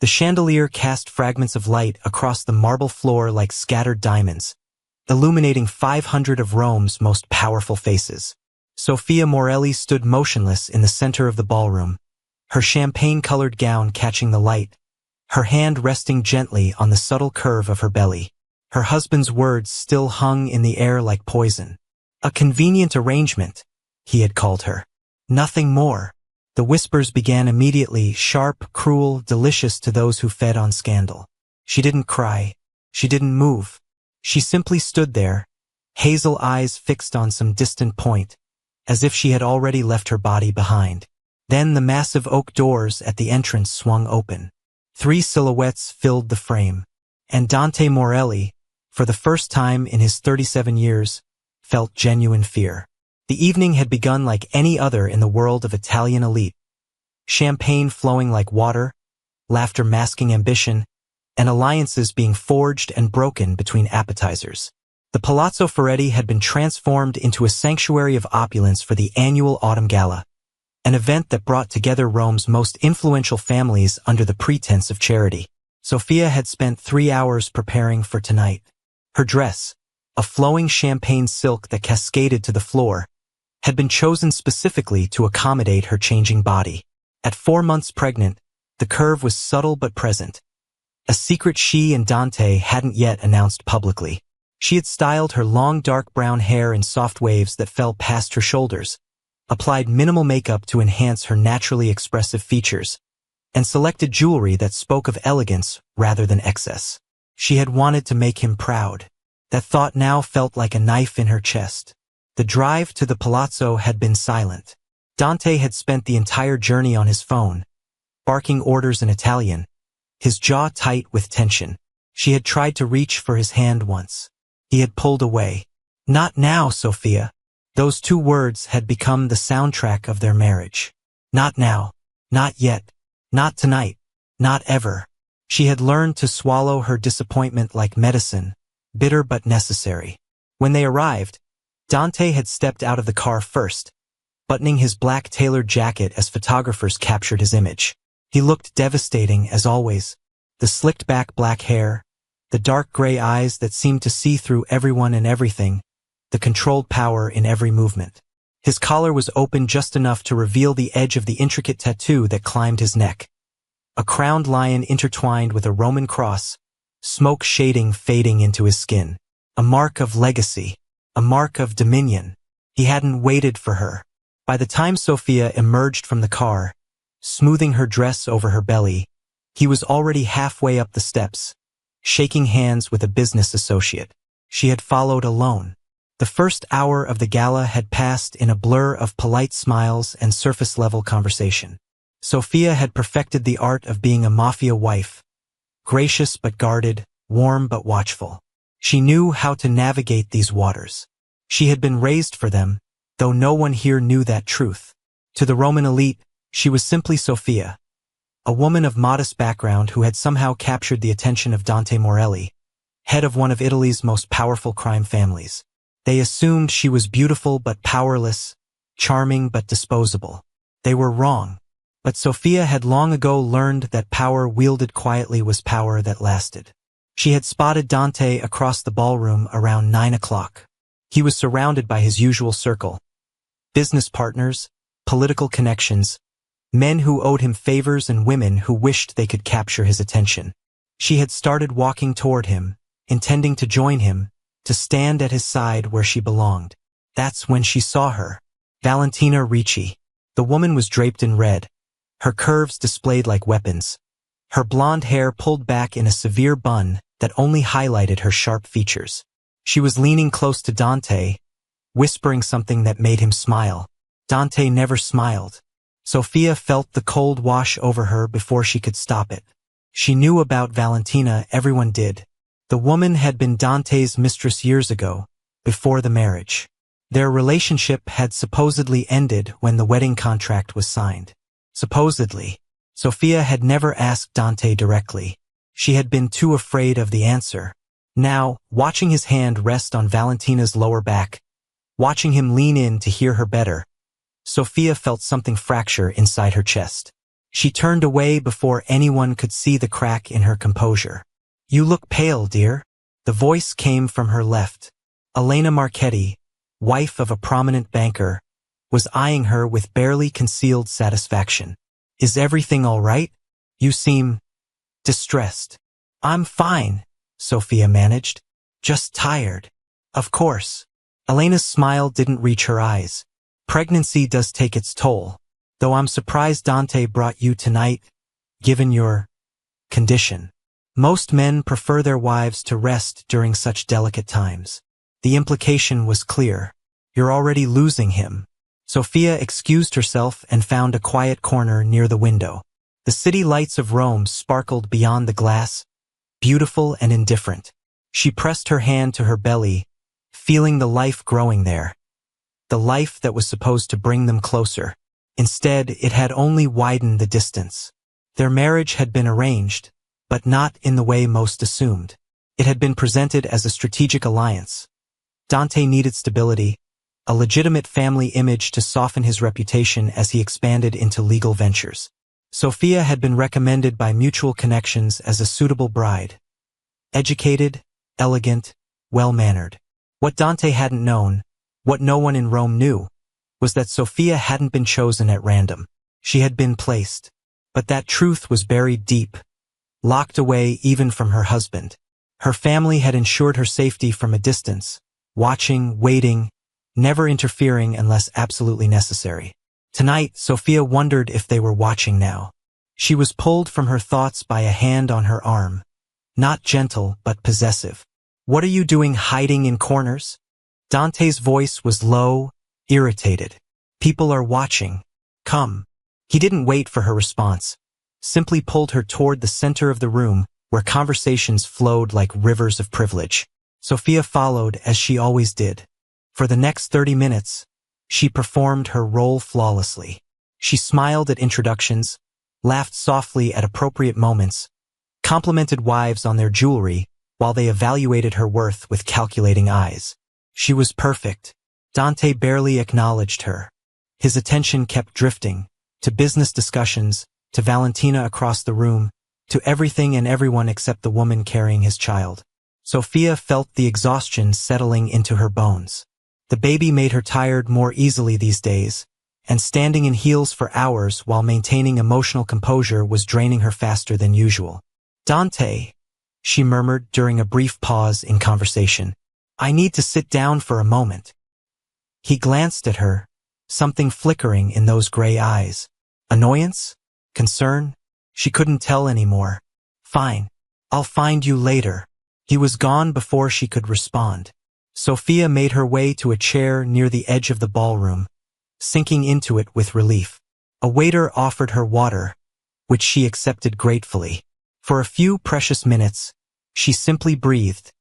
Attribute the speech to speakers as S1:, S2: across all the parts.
S1: The chandelier cast fragments of light across the marble floor like scattered diamonds, illuminating 500 of Rome's most powerful faces. Sophia Morelli stood motionless in the center of the ballroom, her champagne-colored gown catching the light, her hand resting gently on the subtle curve of her belly. Her husband's words still hung in the air like poison. A convenient arrangement, he had called her. Nothing more. The whispers began immediately, sharp, cruel, delicious to those who fed on scandal. She didn't cry. She didn't move. She simply stood there, hazel eyes fixed on some distant point, as if she had already left her body behind. Then the massive oak doors at the entrance swung open. 3 silhouettes filled the frame, and Dante Morelli, for the first time in his 37 years, felt genuine fear. The evening had begun like any other in the world of Italian elite. Champagne flowing like water, laughter masking ambition, and alliances being forged and broken between appetizers. The Palazzo Ferretti had been transformed into a sanctuary of opulence for the annual Autumn Gala, an event that brought together Rome's most influential families under the pretense of charity. Sophia had spent 3 hours preparing for tonight. Her dress, a flowing champagne silk that cascaded to the floor, had been chosen specifically to accommodate her changing body. At 4 months pregnant, the curve was subtle but present, a secret she and Dante hadn't yet announced publicly. She had styled her long dark brown hair in soft waves that fell past her shoulders, applied minimal makeup to enhance her naturally expressive features, and selected jewelry that spoke of elegance rather than excess. She had wanted to make him proud. That thought now felt like a knife in her chest. The drive to the palazzo had been silent. Dante had spent the entire journey on his phone, barking orders in Italian, his jaw tight with tension. She had tried to reach for his hand once. He had pulled away. Not now, Sophia. Those 2 words had become the soundtrack of their marriage. Not now. Not yet. Not tonight. Not ever. She had learned to swallow her disappointment like medicine, bitter but necessary. When they arrived, Dante had stepped out of the car first, buttoning his black tailored jacket as photographers captured his image. He looked devastating as always, the slicked back black hair, the dark gray eyes that seemed to see through everyone and everything, the controlled power in every movement. His collar was open just enough to reveal the edge of the intricate tattoo that climbed his neck. A crowned lion intertwined with a Roman cross, smoke shading fading into his skin. A mark of legacy, a mark of dominion. He hadn't waited for her. By the time Sophia emerged from the car, smoothing her dress over her belly, he was already halfway up the steps, shaking hands with a business associate. She had followed alone. The first hour of the gala had passed in a blur of polite smiles and surface-level conversation. Sophia had perfected the art of being a mafia wife, gracious but guarded, warm but watchful. She knew how to navigate these waters. She had been raised for them, though no one here knew that truth. To the Roman elite, she was simply Sophia, a woman of modest background who had somehow captured the attention of Dante Morelli, head of one of Italy's most powerful crime families. They assumed she was beautiful but powerless, charming but disposable. They were wrong. But Sophia had long ago learned that power wielded quietly was power that lasted. She had spotted Dante across the ballroom around 9 o'clock. He was surrounded by his usual circle: business partners, political connections, men who owed him favors and women who wished they could capture his attention. She had started walking toward him, intending to join him, to stand at his side where she belonged. That's when she saw her. Valentina Ricci. The woman was draped in red, her curves displayed like weapons, her blonde hair pulled back in a severe bun that only highlighted her sharp features. She was leaning close to Dante, whispering something that made him smile. Dante never smiled. Sophia felt the cold wash over her before she could stop it. She knew about Valentina, everyone did. The woman had been Dante's mistress years ago, before the marriage. Their relationship had supposedly ended when the wedding contract was signed. Supposedly. Sophia had never asked Dante directly. She had been too afraid of the answer. Now, watching his hand rest on Valentina's lower back, watching him lean in to hear her better, Sophia felt something fracture inside her chest. She turned away before anyone could see the crack in her composure. "You look pale, dear." The voice came from her left. Elena Marchetti, wife of a prominent banker, was eyeing her with barely concealed satisfaction. "Is everything all right? You seem distressed." "I'm fine," Sophia managed. "Just tired." "Of course." Elena's smile didn't reach her eyes. "Pregnancy does take its toll. Though I'm surprised Dante brought you tonight, given your condition. Most men prefer their wives to rest during such delicate times." The implication was clear. "You're already losing him." Sophia excused herself and found a quiet corner near the window. The city lights of Rome sparkled beyond the glass, beautiful and indifferent. She pressed her hand to her belly, feeling the life growing there. The life that was supposed to bring them closer. Instead, it had only widened the distance. Their marriage had been arranged, but not in the way most assumed. It had been presented as a strategic alliance. Dante needed stability, a legitimate family image to soften his reputation as he expanded into legal ventures. Sophia had been recommended by mutual connections as a suitable bride. Educated, elegant, well-mannered. What Dante hadn't known, what no one in Rome knew, was that Sophia hadn't been chosen at random. She had been placed. But that truth was buried deep, locked away even from her husband. Her family had ensured her safety from a distance, watching, waiting, never interfering unless absolutely necessary. Tonight, Sophia wondered if they were watching now. She was pulled from her thoughts by a hand on her arm. Not gentle, but possessive. "What are you doing hiding in corners?" Dante's voice was low, irritated. "People are watching. Come." He didn't wait for her response, simply pulled her toward the center of the room where conversations flowed like rivers of privilege. Sophia followed as she always did. For the next 30 minutes, she performed her role flawlessly. She smiled at introductions, laughed softly at appropriate moments, complimented wives on their jewelry while they evaluated her worth with calculating eyes. She was perfect. Dante barely acknowledged her. His attention kept drifting, to business discussions, to Valentina across the room, to everything and everyone except the woman carrying his child. Sophia felt the exhaustion settling into her bones. The baby made her tired more easily these days, and standing in heels for hours while maintaining emotional composure was draining her faster than usual. "Dante," she murmured during a brief pause in conversation. "I need to sit down for a moment." He glanced at her, something flickering in those gray eyes. Annoyance? Concern? She couldn't tell anymore. "Fine. I'll find you later." He was gone before she could respond. Sophia made her way to a chair near the edge of the ballroom, sinking into it with relief. A waiter offered her water, which she accepted gratefully. For a few precious minutes, she simply breathed,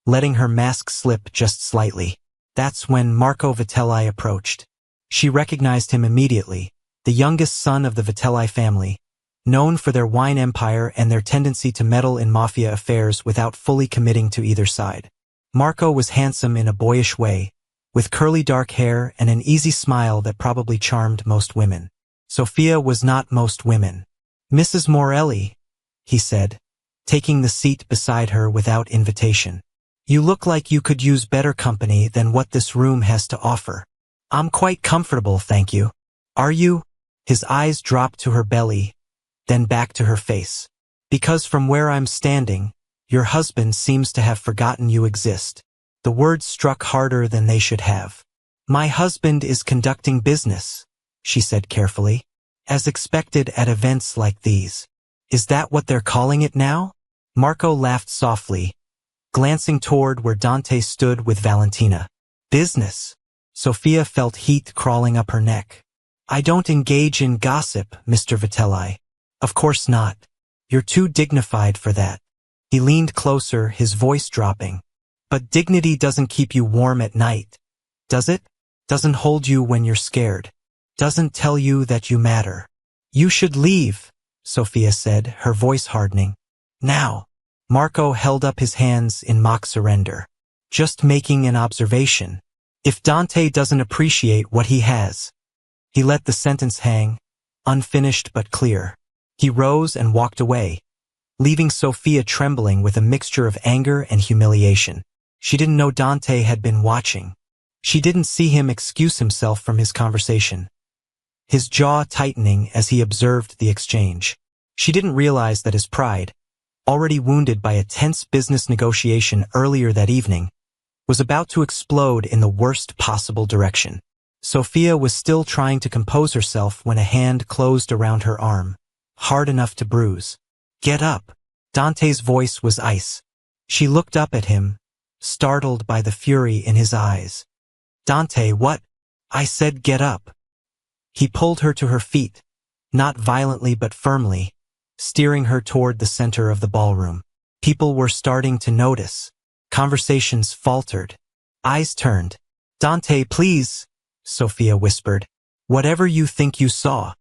S1: letting her mask slip just slightly. That's when Marco Vitelli approached. She recognized him immediately, the youngest son of the Vitelli family, known for their wine empire and their tendency to meddle in mafia affairs without fully committing to either side. Marco was handsome in a boyish way, with curly dark hair and an easy smile that probably charmed most women. Sophia was not most women. "Mrs. Morelli," he said, taking the seat beside her without invitation. "You look like you could use better company than what this room has to offer." "I'm quite comfortable, thank you." "Are you?" His eyes dropped to her belly, then back to her face. "Because from where I'm standing, your husband seems to have forgotten you exist." The words struck harder than they should have. "My husband is conducting business," she said carefully, "as expected at events like these." "Is that what they're calling it now?" Marco laughed softly, glancing toward where Dante stood with Valentina. "Business?" Sophia felt heat crawling up her neck. "I don't engage in gossip, Mr. Vitelli." "Of course not. You're too dignified for that." He leaned closer, his voice dropping. "But dignity doesn't keep you warm at night, does it? Doesn't hold you when you're scared. Doesn't tell you that you matter." "You should leave," Sophia said, her voice hardening. "Now." Marco held up his hands in mock surrender. "Just making an observation. If Dante doesn't appreciate what he has." He let the sentence hang, unfinished but clear. He rose and walked away, leaving Sophia trembling with a mixture of anger and humiliation. She didn't know Dante had been watching. She didn't see him excuse himself from his conversation, his jaw tightening as he observed the exchange. She didn't realize that his pride, already wounded by a tense business negotiation earlier that evening, was about to explode in the worst possible direction. Sophia was still trying to compose herself when a hand closed around her arm, hard enough to bruise. "Get up." Dante's voice was ice. She looked up at him, startled by the fury in his eyes. "Dante, what?" "I said get up." He pulled her to her feet, not violently but firmly, steering her toward the center of the ballroom. People were starting to notice. Conversations faltered. Eyes turned. "Dante, please," Sophia whispered. "Whatever you think you saw.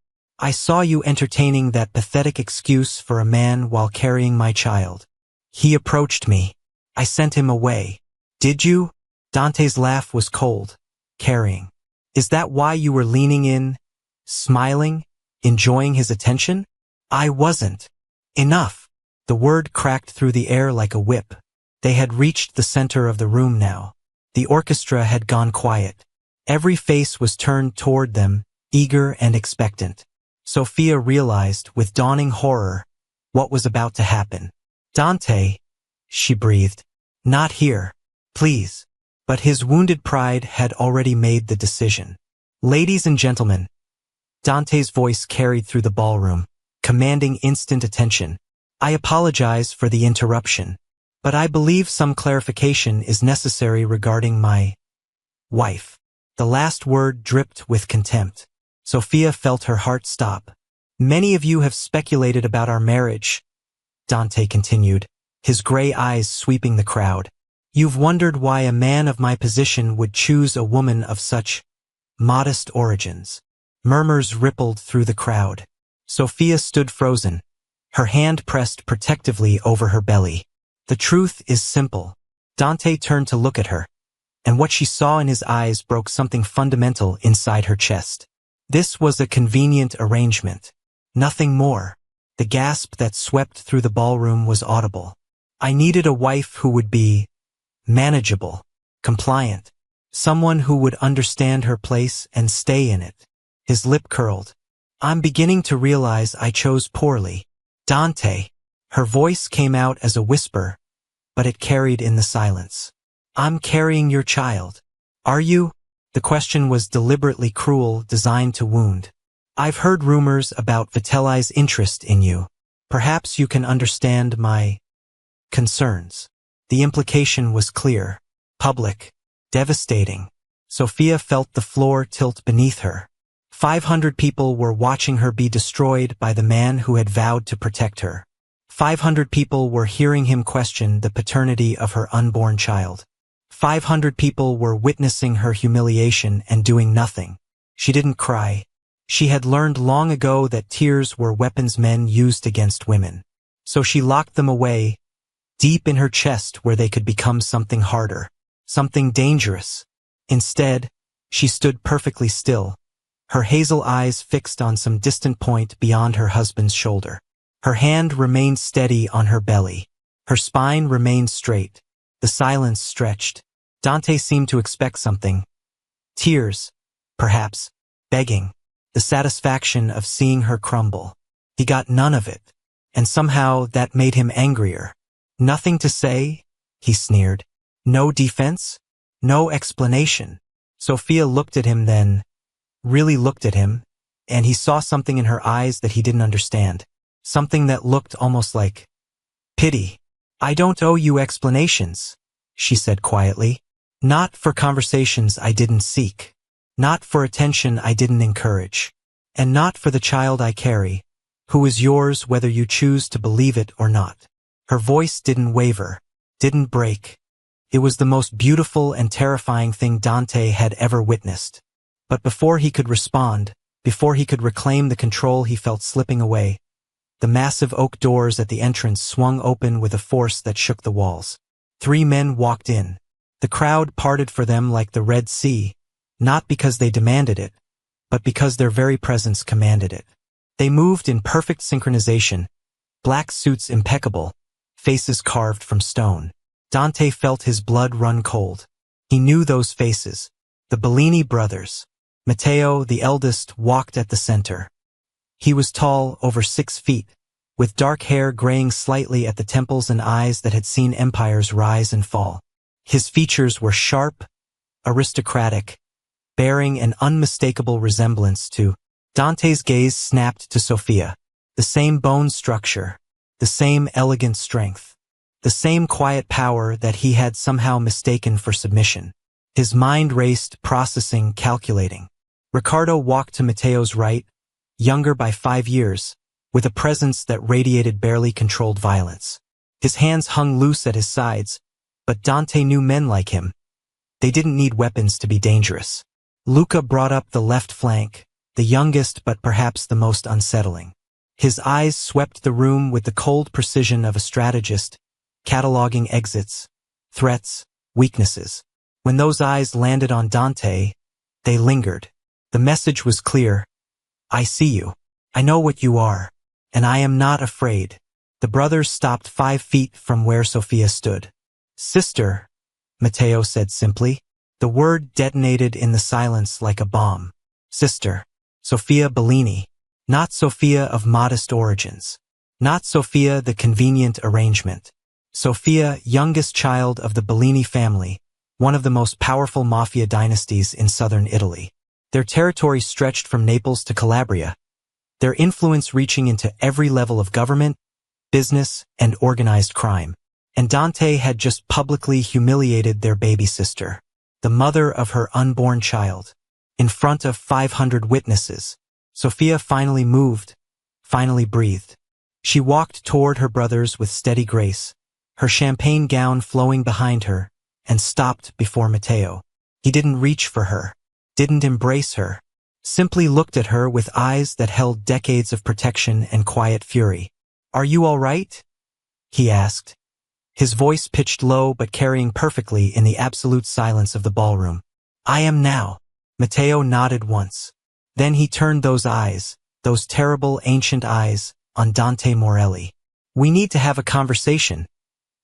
S1: I saw you entertaining that pathetic excuse for a man while carrying my child. He approached me. I sent him away." "Did you?" Dante's laugh was cold, carrying. "Is that why you were leaning in, smiling, enjoying his attention?" "I wasn't." "Enough." The word cracked through the air like a whip. They had reached the center of the room now. The orchestra had gone quiet. Every face was turned toward them, eager and expectant. Sophia realized, with dawning horror, what was about to happen. "Dante," she breathed. "Not here. Please." But his wounded pride had already made the decision. "Ladies and gentlemen," Dante's voice carried through the ballroom, commanding instant attention. "I apologize for the interruption, but I believe some clarification is necessary regarding my wife." The last word dripped with contempt. Sophia felt her heart stop. "Many of you have speculated about our marriage," Dante continued, his gray eyes sweeping the crowd. "You've wondered why a man of my position would choose a woman of such modest origins." Murmurs rippled through the crowd. Sophia stood frozen, her hand pressed protectively over her belly. "The truth is simple." Dante turned to look at her, and what she saw in his eyes broke something fundamental inside her chest. This was a convenient arrangement. Nothing more. The gasp that swept through the ballroom was audible. "I needed a wife who would be manageable, compliant, someone who would understand her place and stay in it." His lip curled. "I'm beginning to realize I chose poorly." "Dante." Her voice came out as a whisper, but it carried in the silence. "I'm carrying your child." "Are you?" The question was deliberately cruel, designed to wound. "I've heard rumors about Vitelli's interest in you. Perhaps you can understand my concerns." The implication was clear, public, devastating. Sophia felt the floor tilt beneath her. 500 people were watching her be destroyed by the man who had vowed to protect her. 500 people were hearing him question the paternity of her unborn child. 500 people were witnessing her humiliation and doing nothing. She didn't cry. She had learned long ago that tears were weapons men used against women. So she locked them away, deep in her chest where they could become something harder, something dangerous. Instead, she stood perfectly still, her hazel eyes fixed on some distant point beyond her husband's shoulder. Her hand remained steady on her belly. Her spine remained straight. The silence stretched. Dante seemed to expect something. Tears, perhaps, begging, the satisfaction of seeing her crumble. He got none of it, and somehow that made him angrier. "Nothing to say?" he sneered. "No defense? No explanation?" Sophia looked at him then, really looked at him, and he saw something in her eyes that he didn't understand. Something that looked almost like pity. "I don't owe you explanations," she said quietly. "Not for conversations I didn't seek. Not for attention I didn't encourage. And not for the child I carry, who is yours whether you choose to believe it or not." Her voice didn't waver, didn't break. It was the most beautiful and terrifying thing Dante had ever witnessed. But before he could respond, before he could reclaim the control he felt slipping away, the massive oak doors at the entrance swung open with a force that shook the walls. 3 men walked in. The crowd parted for them like the Red Sea, not because they demanded it, but because their very presence commanded it. They moved in perfect synchronization, black suits impeccable, faces carved from stone. Dante felt his blood run cold. He knew those faces. The Bellini brothers. Matteo, the eldest, walked at the center. He was tall, over 6 feet, with dark hair graying slightly at the temples and eyes that had seen empires rise and fall. His features were sharp, aristocratic, bearing an unmistakable resemblance to Dante's gaze snapped to Sophia. The same bone structure, the same elegant strength, the same quiet power that he had somehow mistaken for submission. His mind raced, processing, calculating. Ricardo walked to Matteo's right, younger by 5 years, with a presence that radiated barely controlled violence. His hands hung loose at his sides, but Dante knew men like him. They didn't need weapons to be dangerous. Luca brought up the left flank, the youngest but perhaps the most unsettling. His eyes swept the room with the cold precision of a strategist, cataloging exits, threats, weaknesses. When those eyes landed on Dante, they lingered. The message was clear. I see you. I know what you are. And I am not afraid. The brothers stopped 5 feet from where Sophia stood. Sister, Matteo said simply. The word detonated in the silence like a bomb. Sister. Sophia Bellini. Not Sophia of modest origins. Not Sophia the convenient arrangement. Sophia, youngest child of the Bellini family, one of the most powerful mafia dynasties in southern Italy. Their territory stretched from Naples to Calabria, their influence reaching into every level of government, business, and organized crime. And Dante had just publicly humiliated their baby sister, the mother of her unborn child, in front of 500 witnesses. Sophia finally moved, finally breathed. She walked toward her brothers with steady grace, her champagne gown flowing behind her, and stopped before Matteo. He didn't reach for her, didn't embrace her, simply looked at her with eyes that held decades of protection and quiet fury. Are you all right? He asked, his voice pitched low but carrying perfectly in the absolute silence of the ballroom. I am now. Matteo nodded once. Then he turned those eyes, those terrible ancient eyes, on Dante Morelli. We need to have a conversation,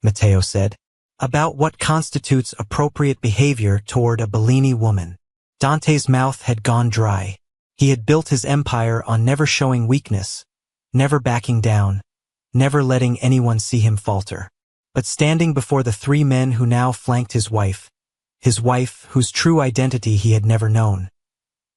S1: Matteo said, about what constitutes appropriate behavior toward a Bellini woman. Dante's mouth had gone dry. He had built his empire on never showing weakness, never backing down, never letting anyone see him falter. But standing before the 3 men who now flanked his wife whose true identity he had never known,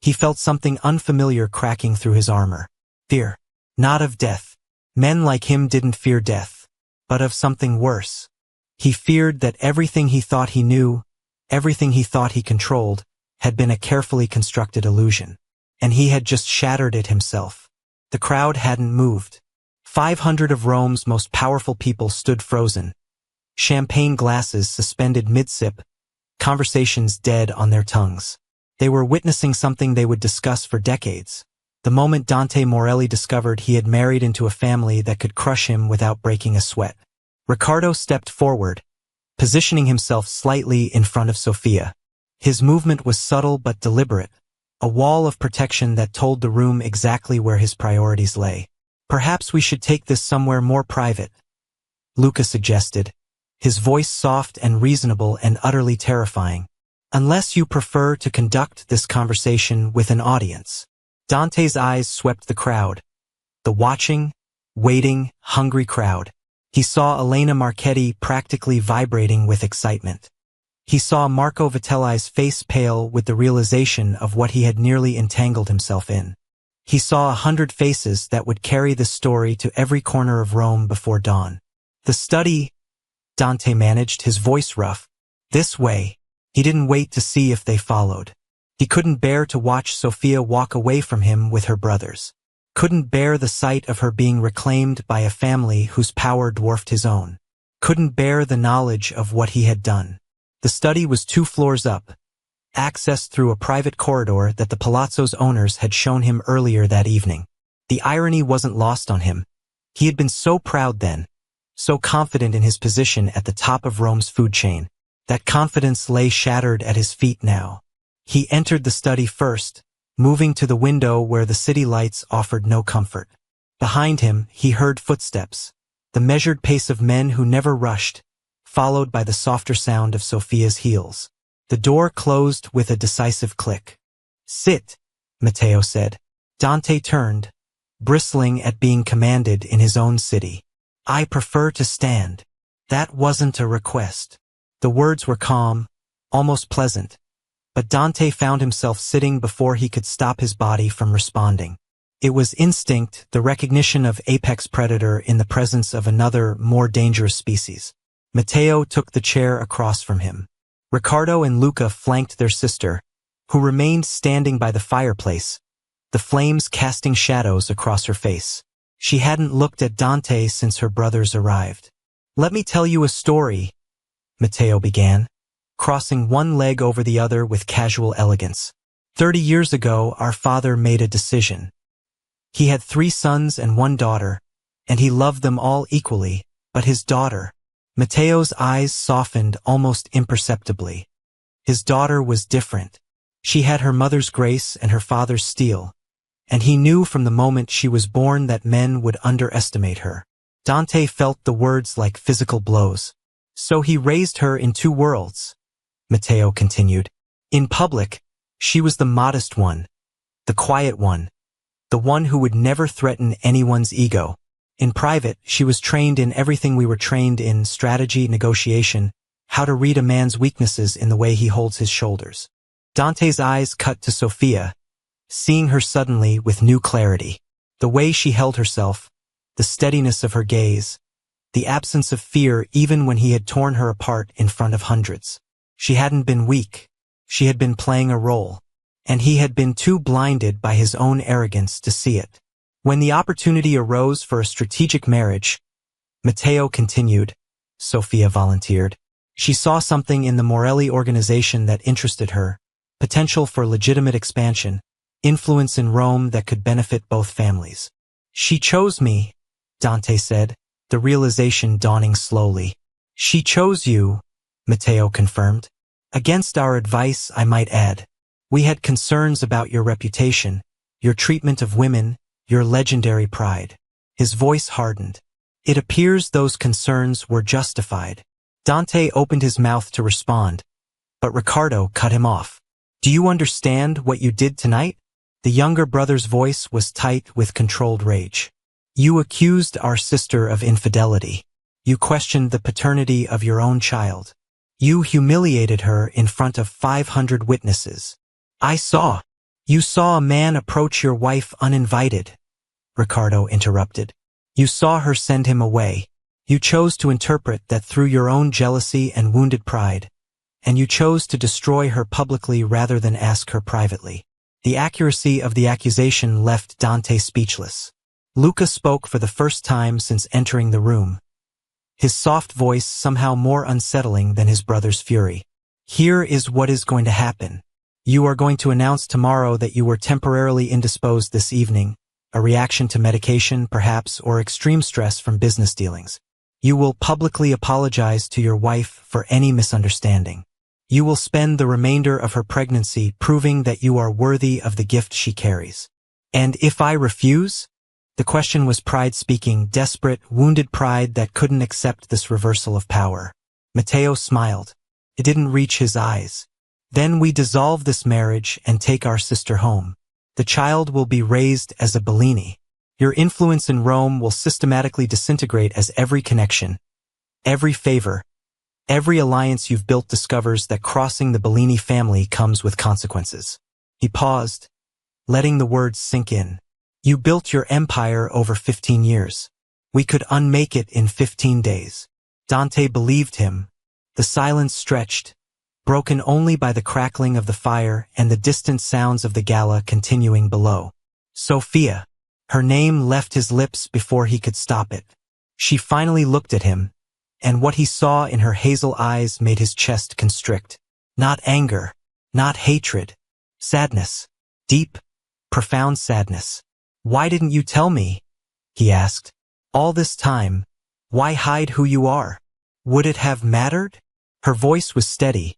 S1: he felt something unfamiliar cracking through his armor. Fear. Not of death. Men like him didn't fear death, but of something worse. He feared that everything he thought he knew, everything he thought he controlled, had been a carefully constructed illusion. And he had just shattered it himself. The crowd hadn't moved. 500 of Rome's most powerful people stood frozen. Champagne glasses suspended mid-sip, conversations dead on their tongues. They were witnessing something they would discuss for decades. The moment Dante Morelli discovered he had married into a family that could crush him without breaking a sweat. Ricardo stepped forward, positioning himself slightly in front of Sophia. His movement was subtle but deliberate, a wall of protection that told the room exactly where his priorities lay. Perhaps we should take this somewhere more private, Luca suggested, his voice soft and reasonable and utterly terrifying. Unless you prefer to conduct this conversation with an audience. Dante's eyes swept the crowd. The watching, waiting, hungry crowd. He saw Elena Marchetti practically vibrating with excitement. He saw Marco Vitelli's face pale with the realization of what he had nearly entangled himself in. He saw 100 faces that would carry the story to every corner of Rome before dawn. The study, Dante managed, his voice rough. This way. He didn't wait to see if they followed. He couldn't bear to watch Sophia walk away from him with her brothers. Couldn't bear the sight of her being reclaimed by a family whose power dwarfed his own. Couldn't bear the knowledge of what he had done. The study was 2 floors up, accessed through a private corridor that the palazzo's owners had shown him earlier that evening. The irony wasn't lost on him. He had been so proud then, so confident in his position at the top of Rome's food chain. That confidence lay shattered at his feet now. He entered the study first, moving to the window where the city lights offered no comfort. Behind him, he heard footsteps, the measured pace of men who never rushed, followed by the softer sound of Sophia's heels. The door closed with a decisive click. "Sit," Matteo said. Dante turned, bristling at being commanded in his own city. "I prefer to stand." That wasn't a request. The words were calm, almost pleasant, but Dante found himself sitting before he could stop his body from responding. It was instinct, the recognition of apex predator in the presence of another, more dangerous species. Matteo took the chair across from him. Riccardo and Luca flanked their sister, who remained standing by the fireplace, the flames casting shadows across her face. She hadn't looked at Dante since her brothers arrived. "Let me tell you a story," Matteo began, crossing one leg over the other with casual elegance. 30 years ago, our father made a decision. He had 3 sons and 1 daughter, and he loved them all equally, but his daughter— Matteo's eyes softened almost imperceptibly. His daughter was different. She had her mother's grace and her father's steel, and he knew from the moment she was born that men would underestimate her. Dante felt the words like physical blows. "So he raised her in 2 worlds," Matteo continued. "In public, she was the modest one, the quiet one, the one who would never threaten anyone's ego. In private, she was trained in everything we were trained in: strategy, negotiation, how to read a man's weaknesses in the way he holds his shoulders." Dante's eyes cut to Sophia, seeing her suddenly with new clarity. The way she held herself, the steadiness of her gaze, the absence of fear even when he had torn her apart in front of hundreds. She hadn't been weak. She had been playing a role, and he had been too blinded by his own arrogance to see it. When the opportunity arose for a strategic marriage, Matteo continued, Sophia volunteered. She saw something in the Morelli organization that interested her, potential for legitimate expansion, influence in Rome that could benefit both families. "She chose me," Dante said, the realization dawning slowly. "She chose you," Matteo confirmed. "Against our advice, I might add. We had concerns about your reputation, your treatment of women, your legendary pride." His voice hardened. "It appears those concerns were justified." Dante opened his mouth to respond, but Riccardo cut him off. "Do you understand what you did tonight?" The younger brother's voice was tight with controlled rage. "You accused our sister of infidelity. You questioned the paternity of your own child. You humiliated her in front of 500 witnesses. I saw. You saw a man approach your wife uninvited," Riccardo interrupted. "You saw her send him away. You chose to interpret that through your own jealousy and wounded pride, and you chose to destroy her publicly rather than ask her privately." The accuracy of the accusation left Dante speechless. Luca spoke for the first time since entering the room, his soft voice somehow more unsettling than his brother's fury. "Here is what is going to happen. You are going to announce tomorrow that you were temporarily indisposed this evening, a reaction to medication, perhaps, or extreme stress from business dealings. You will publicly apologize to your wife for any misunderstanding. You will spend the remainder of her pregnancy proving that you are worthy of the gift she carries. And if I refuse?" The question was pride speaking, desperate, wounded pride that couldn't accept this reversal of power. Matteo smiled. It didn't reach his eyes. "Then we dissolve this marriage and take our sister home. The child will be raised as a Bellini. Your influence in Rome will systematically disintegrate as every connection, every favor, every alliance you've built discovers that crossing the Bellini family comes with consequences." He paused, letting the words sink in. "You built your empire over 15 years. We could unmake it in 15 days. Dante believed him. The silence stretched, broken only by the crackling of the fire and the distant sounds of the gala continuing below. Sophia. Her name left his lips before he could stop it. She finally looked at him, and what he saw in her hazel eyes made his chest constrict. Not anger, not hatred. Sadness. Deep, profound sadness. "Why didn't you tell me?" he asked. "All this time, why hide who you are? Would it have mattered?" Her voice was steady,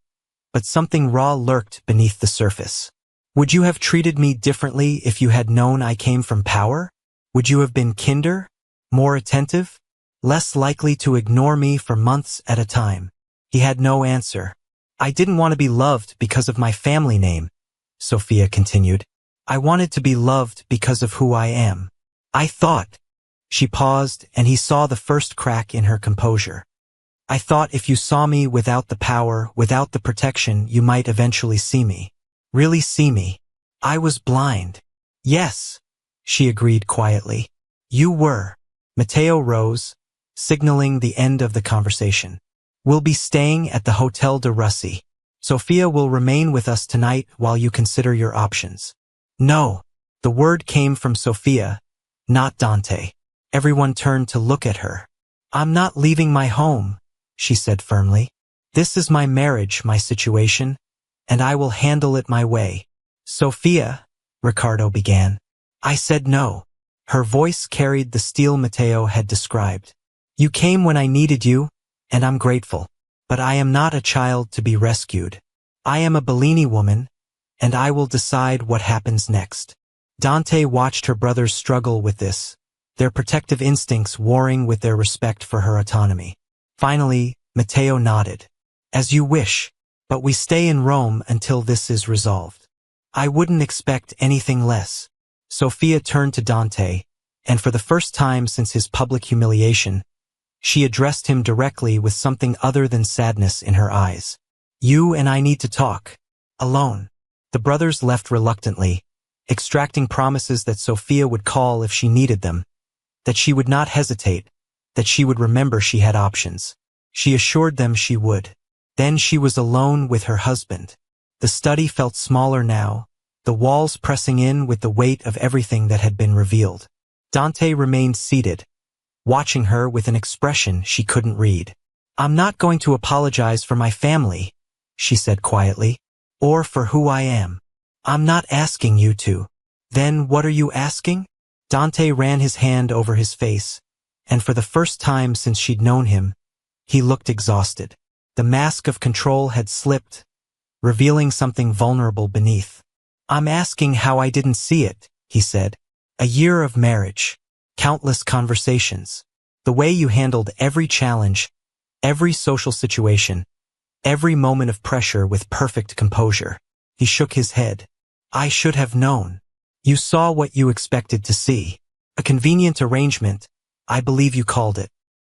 S1: but something raw lurked beneath the surface. Would you have treated me differently if you had known I came from power? Would you have been kinder? More attentive? Less likely to ignore me for months at a time? He had no answer. I didn't want to be loved because of my family name, Sophia continued. I wanted to be loved because of who I am. I thought. She paused, and he saw the first crack in her composure. I thought if you saw me without the power, without the protection, you might eventually see me. Really see me. I was blind. Yes, she agreed quietly. You were. Matteo rose, signaling the end of the conversation. We'll be staying at the Hotel de Russi. Sophia will remain with us tonight while you consider your options. No. The word came from Sophia, not Dante. Everyone turned to look at her. I'm not leaving my home, she said firmly. This is my marriage, my situation, and I will handle it my way. Sophia, Ricardo began. I said no. Her voice carried the steel Matteo had described. You came when I needed you, and I'm grateful. But I am not a child to be rescued. I am a Bellini woman, and I will decide what happens next. Dante watched her brothers struggle with this, their protective instincts warring with their respect for her autonomy. Finally, Matteo nodded. As you wish, but we stay in Rome until this is resolved. I wouldn't expect anything less. Sophia turned to Dante, and for the first time since his public humiliation, she addressed him directly with something other than sadness in her eyes. You and I need to talk. Alone. The brothers left reluctantly, extracting promises that Sophia would call if she needed them, that she would not hesitate, that she would remember she had options. She assured them she would. Then she was alone with her husband. The study felt smaller now, the walls pressing in with the weight of everything that had been revealed. Dante remained seated, watching her with an expression she couldn't read. I'm not going to apologize for my family, she said quietly, or for who I am. I'm not asking you to. Then what are you asking? Dante ran his hand over his face, and for the first time since she'd known him, he looked exhausted. The mask of control had slipped, revealing something vulnerable beneath. I'm asking how I didn't see it, he said. A year of marriage, countless conversations, the way you handled every challenge, every social situation, every moment of pressure with perfect composure. He shook his head. I should have known. You saw what you expected to see. A convenient arrangement, I believe you called it.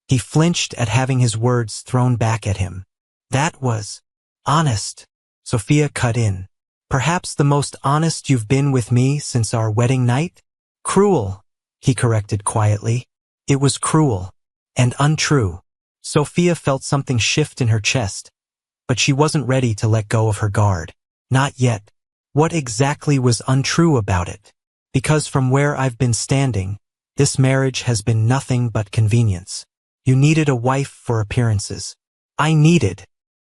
S1: He flinched at having his words thrown back at him. That was honest. Sophia cut in. Perhaps the most honest you've been with me since our wedding night? Cruel, he corrected quietly. It was cruel and untrue. Sophia felt something shift in her chest, but she wasn't ready to let go of her guard. Not yet. What exactly was untrue about it? Because from where I've been standing, this marriage has been nothing but convenience. You needed a wife for appearances. I needed.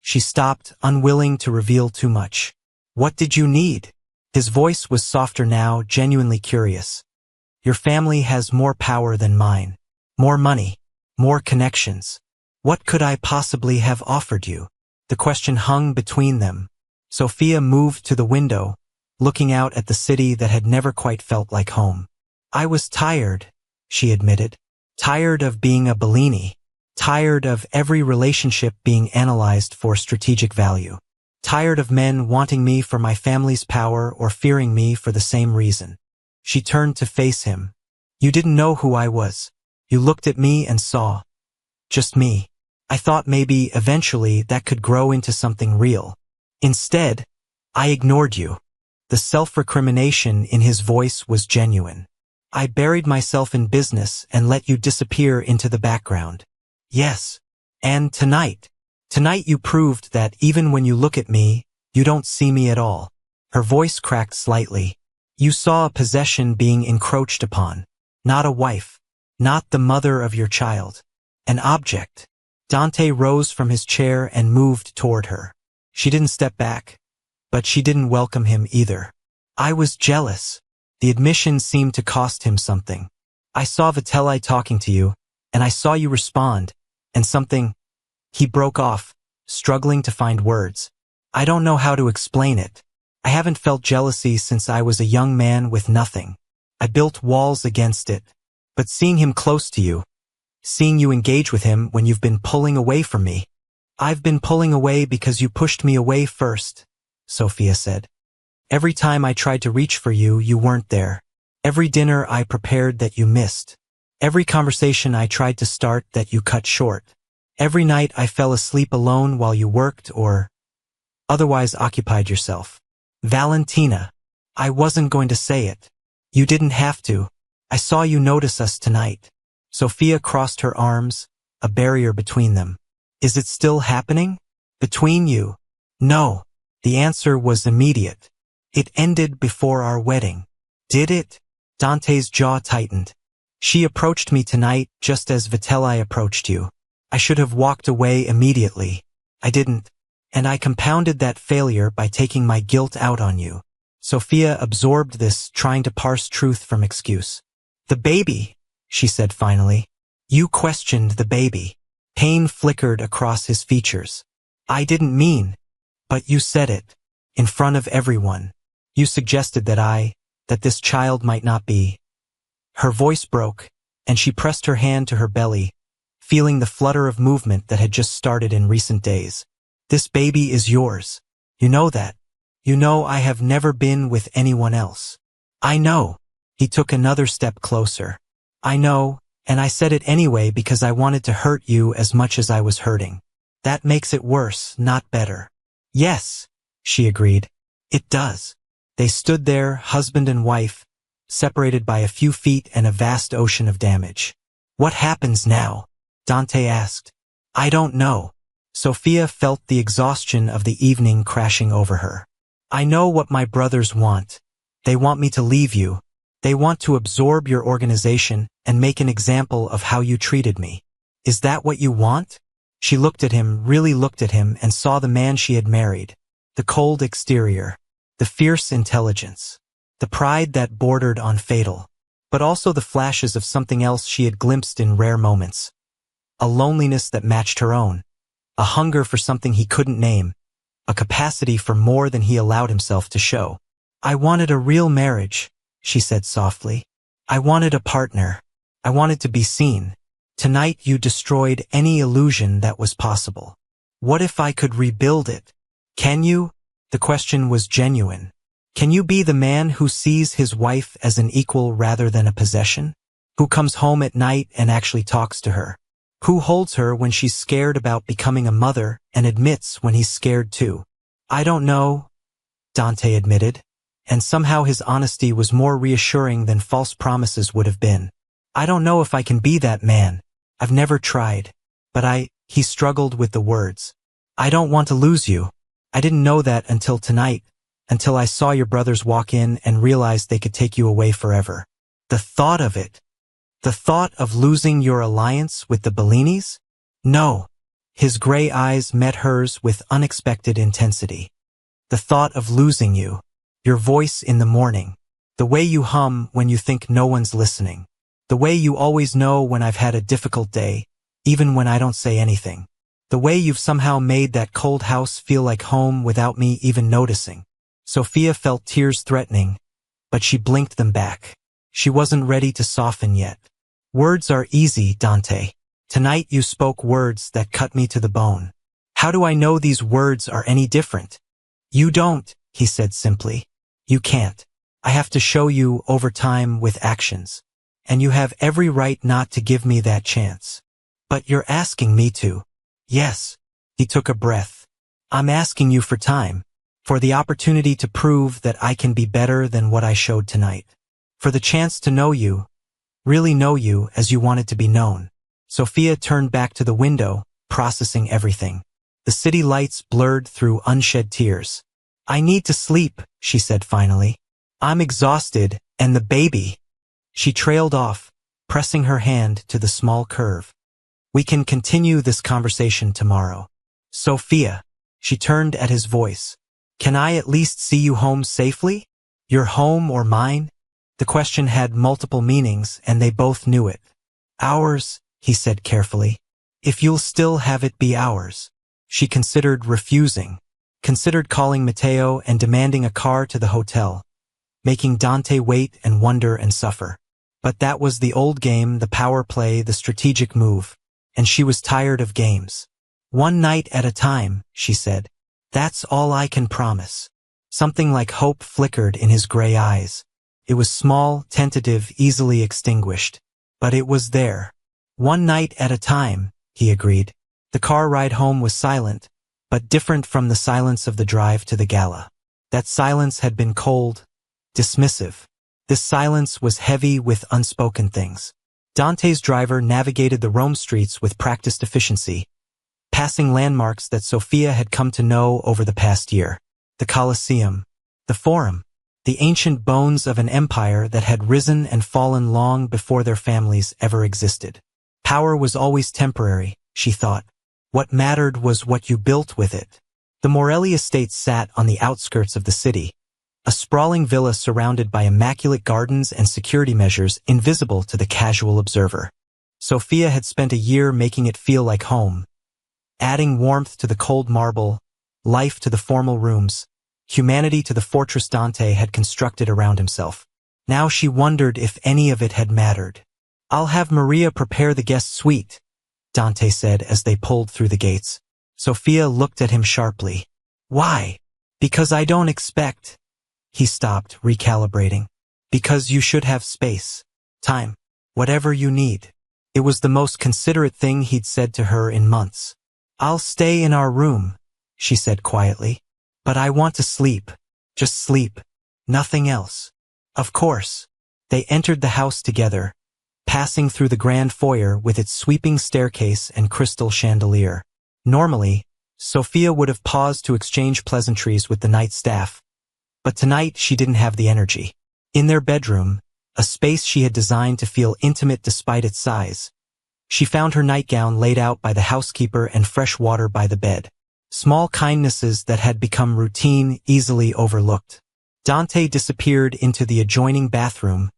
S1: She stopped, unwilling to reveal too much. What did you need? His voice was softer now, genuinely curious. Your family has more power than mine. More money. More connections. What could I possibly have offered you? The question hung between them. Sophia moved to the window, looking out at the city that had never quite felt like home. I was tired, she admitted. Tired of being a Bellini. Tired of every relationship being analyzed for strategic value. Tired of men wanting me for my family's power or fearing me for the same reason. She turned to face him. You didn't know who I was. You looked at me and saw. Just me. I thought maybe eventually that could grow into something real. Instead, I ignored you. The self-recrimination in his voice was genuine. I buried myself in business and let you disappear into the background. Yes. And tonight you proved that even when you look at me, you don't see me at all. Her voice cracked slightly. You saw a possession being encroached upon. Not a wife. Not the mother of your child. An object. Dante rose from his chair and moved toward her. She didn't step back, but she didn't welcome him either. I was jealous. The admission seemed to cost him something. I saw Vitelli talking to you, and I saw you respond, and something. He broke off, struggling to find words. I don't know how to explain it. I haven't felt jealousy since I was a young man with nothing. I built walls against it. But seeing him close to you, seeing you engage with him when you've been pulling away from me. I've been pulling away because you pushed me away first, Sophia said. Every time I tried to reach for you, you weren't there. Every dinner I prepared that you missed. Every conversation I tried to start that you cut short. Every night I fell asleep alone while you worked or otherwise occupied yourself. Valentina, I wasn't going to say it. You didn't have to. I saw you notice us tonight. Sophia crossed her arms, a barrier between them. Is it still happening? Between you? No. The answer was immediate. It ended before our wedding. Did it? Dante's jaw tightened. She approached me tonight just as Vitelli approached you. I should have walked away immediately. I didn't. And I compounded that failure by taking my guilt out on you. Sophia absorbed this, trying to parse truth from excuse. The baby, she said finally. You questioned the baby. Pain flickered across his features. I didn't mean. But you said it. In front of everyone. You suggested that this child might not be. Her voice broke, and she pressed her hand to her belly, feeling the flutter of movement that had just started in recent days. This baby is yours. You know that. You know I have never been with anyone else. I know. He took another step closer. I know, and I said it anyway because I wanted to hurt you as much as I was hurting. That makes it worse, not better. Yes, she agreed. It does. They stood there, husband and wife, separated by a few feet and a vast ocean of damage. What happens now? Dante asked. I don't know. Sophia felt the exhaustion of the evening crashing over her. I know what my brothers want. They want me to leave you. They want to absorb your organization and make an example of how you treated me. Is that what you want? She looked at him, really looked at him, and saw the man she had married. The cold exterior. The fierce intelligence. The pride that bordered on fatal. But also the flashes of something else she had glimpsed in rare moments. A loneliness that matched her own. A hunger for something he couldn't name. A capacity for more than he allowed himself to show. I wanted a real marriage, she said softly. I wanted a partner. I wanted to be seen. Tonight you destroyed any illusion that was possible. What if I could rebuild it? Can you? The question was genuine. Can you be the man who sees his wife as an equal rather than a possession? Who comes home at night and actually talks to her? Who holds her when she's scared about becoming a mother and admits when he's scared too? I don't know, Dante admitted, and somehow his honesty was more reassuring than false promises would have been. I don't know if I can be that man. I've never tried. But he struggled with the words. I don't want to lose you. I didn't know that until tonight, until I saw your brothers walk in and realized they could take you away forever. The thought of it. The thought of losing your alliance with the Bellinis? No. His gray eyes met hers with unexpected intensity. The thought of losing you. Your voice in the morning. The way you hum when you think no one's listening. The way you always know when I've had a difficult day, even when I don't say anything. The way you've somehow made that cold house feel like home without me even noticing. Sophia felt tears threatening, but she blinked them back. She wasn't ready to soften yet. Words are easy, Dante. Tonight you spoke words that cut me to the bone. How do I know these words are any different? You don't, he said simply. You can't. I have to show you over time with actions. And you have every right not to give me that chance. But you're asking me to. Yes. He took a breath. I'm asking you for time. For the opportunity to prove that I can be better than what I showed tonight. For the chance to know you. Really know you as you wanted to be known. Sophia turned back to the window, processing everything. The city lights blurred through unshed tears. I need to sleep, she said finally. I'm exhausted, and the baby. She trailed off, pressing her hand to the small curve. We can continue this conversation tomorrow. Sophia. She turned at his voice. Can I at least see you home safely? Your home or mine? The question had multiple meanings, and they both knew it. Ours, he said carefully. If you'll still have it be ours. She considered refusing. considered calling Matteo and demanding a car to the hotel, making Dante wait and wonder and suffer. But that was the old game, the power play, the strategic move, and she was tired of games. "One night at a time," she said. "That's all I can promise." Something like hope flickered in his gray eyes. It was small, tentative, easily extinguished. But it was there. "One night at a time," he agreed. The car ride home was silent, but different from the silence of the drive to the gala. That silence had been cold, dismissive. This silence was heavy with unspoken things. Dante's driver navigated the Rome streets with practiced efficiency, passing landmarks that Sophia had come to know over the past year. The Colosseum, the Forum, the ancient bones of an empire that had risen and fallen long before their families ever existed. Power was always temporary, she thought. What mattered was what you built with it. The Morelli estate sat on the outskirts of the city, a sprawling villa surrounded by immaculate gardens and security measures invisible to the casual observer. Sophia had spent a year making it feel like home, adding warmth to the cold marble, life to the formal rooms, humanity to the fortress Dante had constructed around himself. Now she wondered if any of it had mattered. "I'll have Maria prepare the guest suite," Dante said as they pulled through the gates. Sophia looked at him sharply. "Why?" "Because I don't expect." He stopped, recalibrating. "Because you should have space. Time. Whatever you need." It was the most considerate thing he'd said to her in months. "I'll stay in our room," she said quietly. "But I want to sleep. Just sleep. Nothing else." Of course. They entered the house together, passing through the grand foyer with its sweeping staircase and crystal chandelier. Normally, Sophia would have paused to exchange pleasantries with the night staff. But tonight she didn't have the energy. In their bedroom, a space she had designed to feel intimate despite its size, she found her nightgown laid out by the housekeeper and fresh water by the bed. Small kindnesses that had become routine easily overlooked. Dante disappeared into the adjoining bathroom,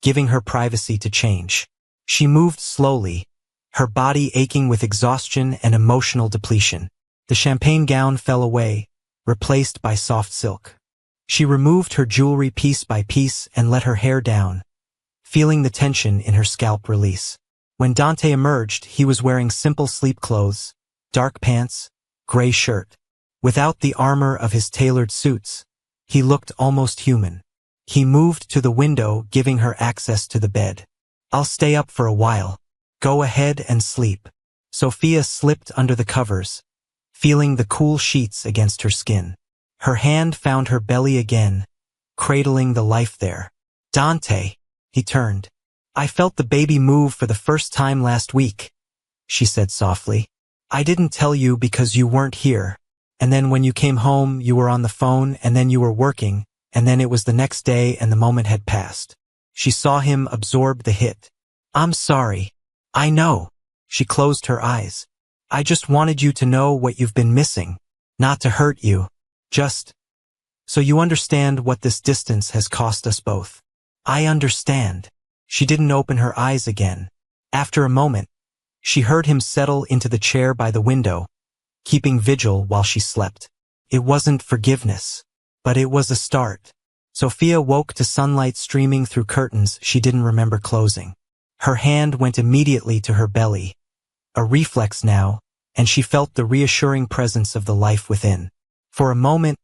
S1: giving her privacy to change. She moved slowly, her body aching with exhaustion and emotional depletion. The champagne gown fell away, replaced by soft silk. She removed her jewelry piece by piece and let her hair down, feeling the tension in her scalp release. When Dante emerged, he was wearing simple sleep clothes, dark pants, gray shirt. Without the armor of his tailored suits, he looked almost human. He moved to the window, giving her access to the bed. "I'll stay up for a while. Go ahead and sleep." Sophia slipped under the covers, feeling the cool sheets against her skin. Her hand found her belly again, cradling the life there. "Dante," he turned. "I felt the baby move for the first time last week," she said softly. "I didn't tell you because you weren't here. And then when you came home, you were on the phone, and then you were working, and then it was the next day and the moment had passed." She saw him absorb the hit. "I'm sorry. I know." She closed her eyes. "I just wanted you to know what you've been missing. Not to hurt you. Just so you understand what this distance has cost us both." "I understand." She didn't open her eyes again. After a moment, she heard him settle into the chair by the window, keeping vigil while she slept. It wasn't forgiveness, but it was a start. Sophia woke to sunlight streaming through curtains she didn't remember closing. Her hand went immediately to her belly, a reflex now, and she felt the reassuring presence of the life within. For a moment,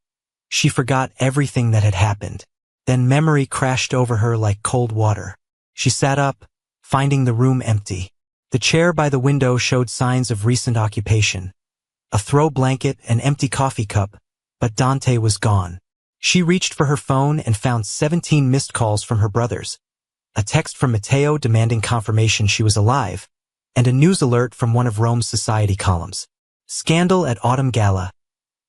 S1: she forgot everything that had happened. Then memory crashed over her like cold water. She sat up, finding the room empty. The chair by the window showed signs of recent occupation. A throw blanket, an empty coffee cup, but Dante was gone. She reached for her phone and found 17 missed calls from her brothers, a text from Matteo demanding confirmation she was alive, and a news alert from one of Rome's society columns. Scandal at Autumn Gala.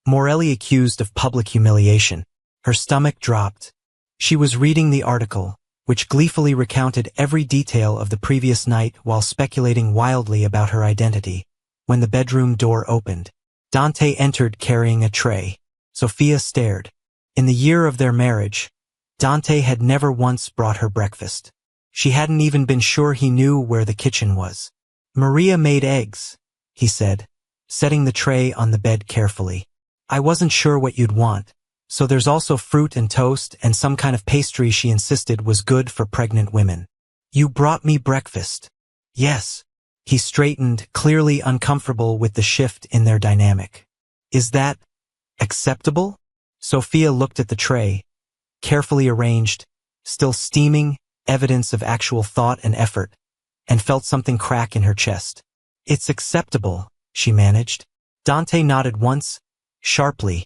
S1: Morelli accused of public humiliation. Her stomach dropped. She was reading the article, which gleefully recounted every detail of the previous night while speculating wildly about her identity, when the bedroom door opened. Dante entered carrying a tray. Sophia stared. In the year of their marriage, Dante had never once brought her breakfast. She hadn't even been sure he knew where the kitchen was. "Maria made eggs," he said, setting the tray on the bed carefully. I wasn't sure what you'd want, so there's also fruit and toast and some kind of pastry she insisted was good for pregnant women. You brought me breakfast. Yes. He straightened, clearly uncomfortable with the shift in their dynamic. Is that acceptable? Sophia looked at the tray, carefully arranged, still steaming, evidence of actual thought and effort, and felt something crack in her chest. It's acceptable, she managed. Dante nodded once, sharply,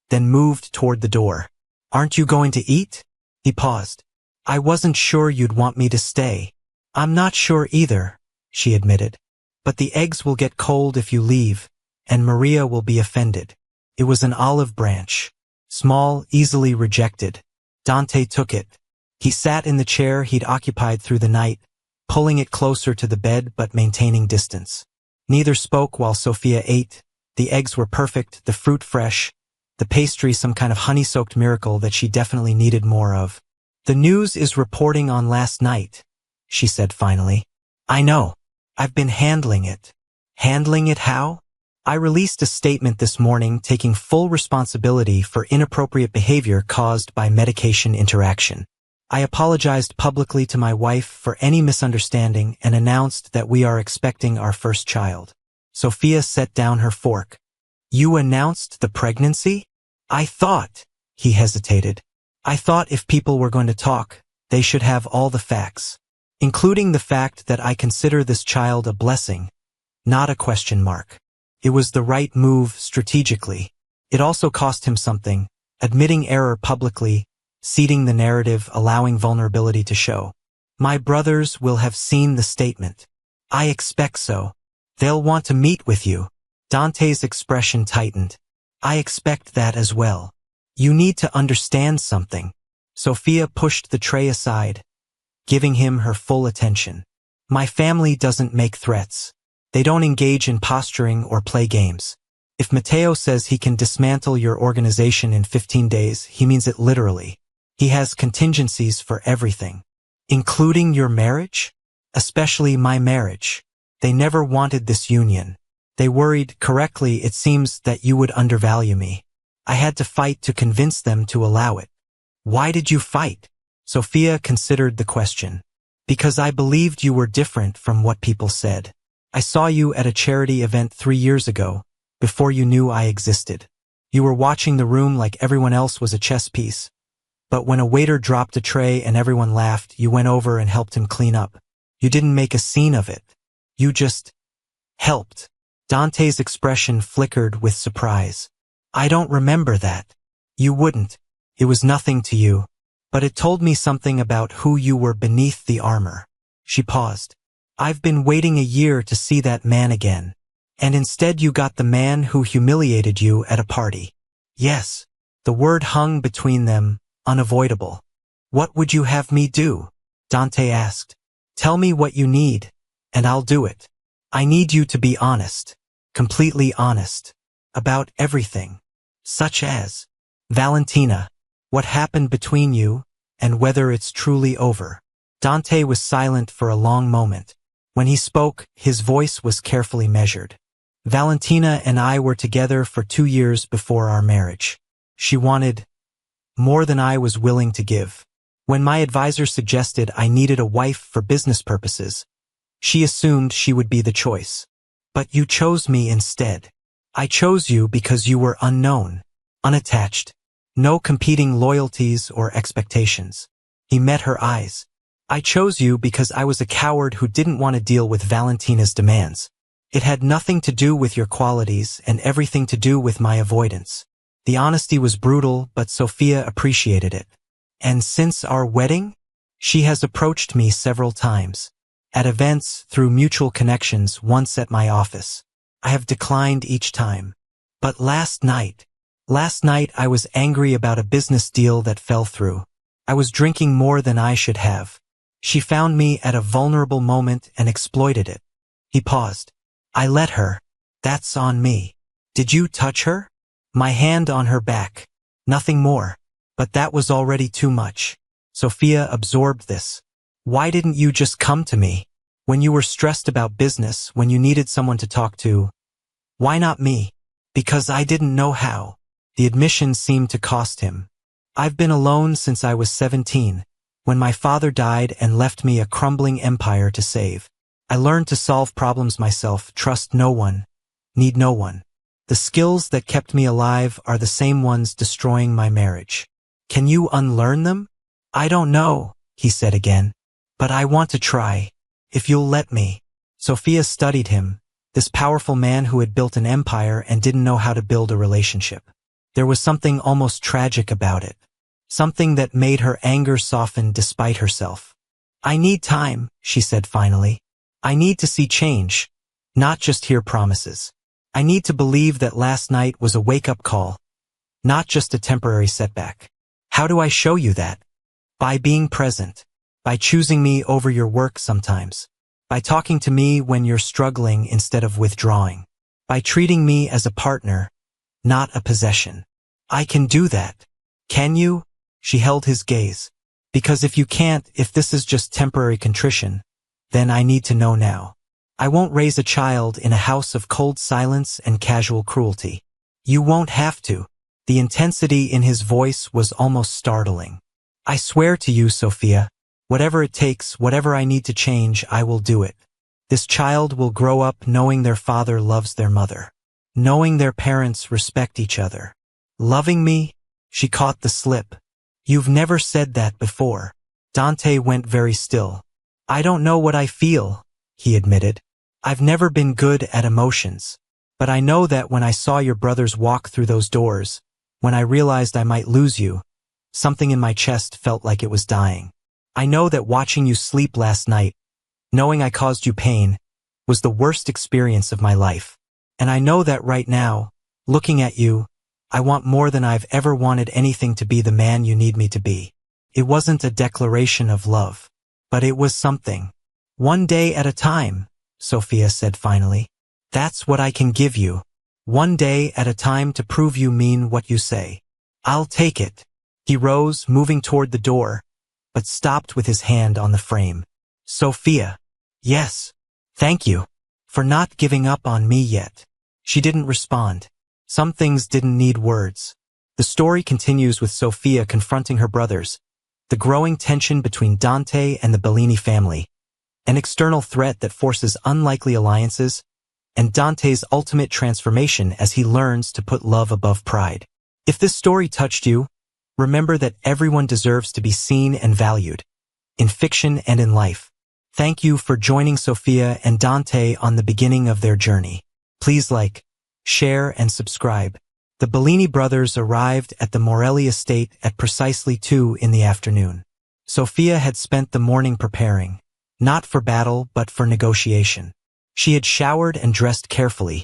S1: then moved toward the door. Aren't you going to eat? He paused. I wasn't sure you'd want me to stay. I'm not sure either, she admitted. But the eggs will get cold if you leave, and Maria will be offended. It was an olive branch. Small, easily rejected. Dante took it. He sat in the chair he'd occupied through the night, pulling it closer to the bed but maintaining distance. Neither spoke while Sophia ate. The eggs were perfect, the fruit fresh, the pastry some kind of honey-soaked miracle that she definitely needed more of. The news is reporting on last night, she said finally. I know. I've been handling it. Handling it how? I released a statement this morning taking full responsibility for inappropriate behavior caused by medication interaction. I apologized publicly to my wife for any misunderstanding and announced that we are expecting our first child. Sophia set down her fork. You announced the pregnancy? I thought, he hesitated. I thought if people were going to talk, they should have all the facts, including the fact that I consider this child a blessing, not a question mark. It was the right move strategically. It also cost him something, admitting error publicly, seeding the narrative, allowing vulnerability to show. My brothers will have seen the statement. I expect so. They'll want to meet with you. Dante's expression tightened. I expect that as well. You need to understand something. Sophia pushed the tray aside, giving him her full attention. My family doesn't make threats. They don't engage in posturing or play games. If Matteo says he can dismantle your organization in 15 days, he means it literally. He has contingencies for everything. Including your marriage? Especially my marriage. They never wanted this union. They worried, correctly it seems, that you would undervalue me. I had to fight to convince them to allow it. Why did you fight? Sophia considered the question. Because I believed you were different from what people said. I saw you at a charity event 3 years ago, before you knew I existed. You were watching the room like everyone else was a chess piece. But when a waiter dropped a tray and everyone laughed, you went over and helped him clean up. You didn't make a scene of it. You just helped. Dante's expression flickered with surprise. I don't remember that. You wouldn't. It was nothing to you. But it told me something about who you were beneath the armor. She paused. I've been waiting a year to see that man again. And instead you got the man who humiliated you at a party. Yes. The word hung between them, unavoidable. What would you have me do? Dante asked. Tell me what you need, and I'll do it. I need you to be honest. Completely honest. About everything. Such as Valentina. What happened between you, and whether it's truly over. Dante was silent for a long moment. When he spoke, his voice was carefully measured. Valentina and I were together for 2 years before our marriage. She wanted more than I was willing to give. When my advisor suggested I needed a wife for business purposes, she assumed she would be the choice. But you chose me instead. I chose you because you were unknown, unattached, no competing loyalties or expectations. He met her eyes. I chose you because I was a coward who didn't want to deal with Valentina's demands. It had nothing to do with your qualities and everything to do with my avoidance. The honesty was brutal, but Sophia appreciated it. And since our wedding, she has approached me several times. At events, through mutual connections, once at my office. I have declined each time. But last night I was angry about a business deal that fell through. I was drinking more than I should have. She found me at a vulnerable moment and exploited it. He paused. I let her. That's on me. Did you touch her? My hand on her back. Nothing more. But that was already too much. Sophia absorbed this. Why didn't you just come to me? When you were stressed about business, when you needed someone to talk to? Why not me? Because I didn't know how. The admission seemed to cost him. I've been alone since I was 17, when my father died and left me a crumbling empire to save. I learned to solve problems myself, trust no one, need no one. The skills that kept me alive are the same ones destroying my marriage. Can you unlearn them? I don't know, he said again. But I want to try. If you'll let me. Sophia studied him, this powerful man who had built an empire and didn't know how to build a relationship. There was something almost tragic about it. Something that made her anger soften despite herself. I need time, she said finally. I need to see change, not just hear promises. I need to believe that last night was a wake-up call, not just a temporary setback. How do I show you that? By being present. By choosing me over your work sometimes. By talking to me when you're struggling instead of withdrawing. By treating me as a partner, not a possession. I can do that. Can you? She held his gaze. Because if you can't, if this is just temporary contrition, then I need to know now. I won't raise a child in a house of cold silence and casual cruelty. You won't have to. The intensity in his voice was almost startling. I swear to you, Sophia, whatever it takes, whatever I need to change, I will do it. This child will grow up knowing their father loves their mother. Knowing their parents respect each other. Loving me? She caught the slip. You've never said that before. Dante went very still. I don't know what I feel, he admitted. I've never been good at emotions. But I know that when I saw your brothers walk through those doors, when I realized I might lose you, something in my chest felt like it was dying. I know that watching you sleep last night, knowing I caused you pain, was the worst experience of my life. And I know that right now, looking at you, I want more than I've ever wanted anything to be the man you need me to be. It wasn't a declaration of love, but it was something. One day at a time, Sophia said finally. That's what I can give you. One day at a time to prove you mean what you say. I'll take it. He rose, moving toward the door, but stopped with his hand on the frame. Sophia. Yes. Thank you. For not giving up on me yet. She didn't respond. Some things didn't need words. The story continues with Sophia confronting her brothers, the growing tension between Dante and the Bellini family, an external threat that forces unlikely alliances, and Dante's ultimate transformation as he learns to put love above pride. If this story touched you, remember that everyone deserves to be seen and valued, in fiction and in life. Thank you for joining Sophia and Dante on the beginning of their journey. Please like, share, and subscribe. The Bellini brothers arrived at the Morelli estate at precisely 2 in the afternoon. Sophia had spent the morning preparing, not for battle but for negotiation. She had showered and dressed carefully,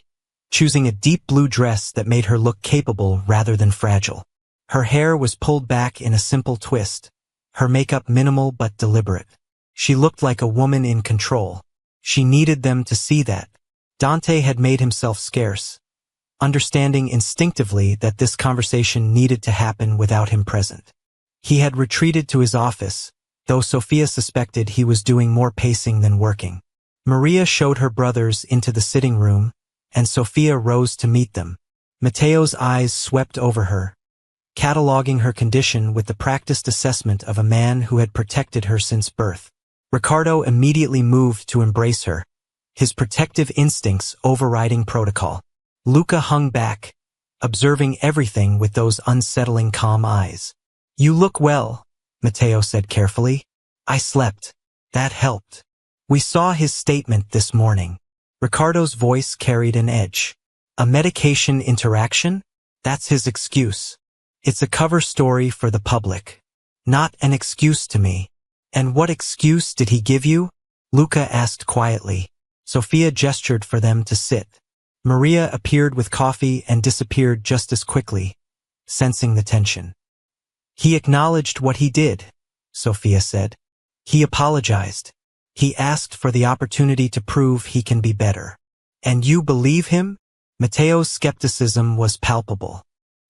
S1: choosing a deep blue dress that made her look capable rather than fragile. Her hair was pulled back in a simple twist, her makeup minimal but deliberate. She looked like a woman in control. She needed them to see that. Dante had made himself scarce, understanding instinctively that this conversation needed to happen without him present. He had retreated to his office, though Sophia suspected he was doing more pacing than working. Maria showed her brothers into the sitting room, and Sophia rose to meet them. Matteo's eyes swept over her, cataloging her condition with the practiced assessment of a man who had protected her since birth. Riccardo immediately moved to embrace her, his protective instincts overriding protocol. Luca hung back, observing everything with those unsettling calm eyes. You look well, Matteo said carefully. I slept. That helped. We saw his statement this morning. Riccardo's voice carried an edge. A medication interaction? That's his excuse. It's a cover story for the public. Not an excuse to me. And what excuse did he give you? Luca asked quietly. Sophia gestured for them to sit. Maria appeared with coffee and disappeared just as quickly, sensing the tension. He acknowledged what he did, Sophia said. He apologized. He asked for the opportunity to prove he can be better. And you believe him? Matteo's skepticism was palpable.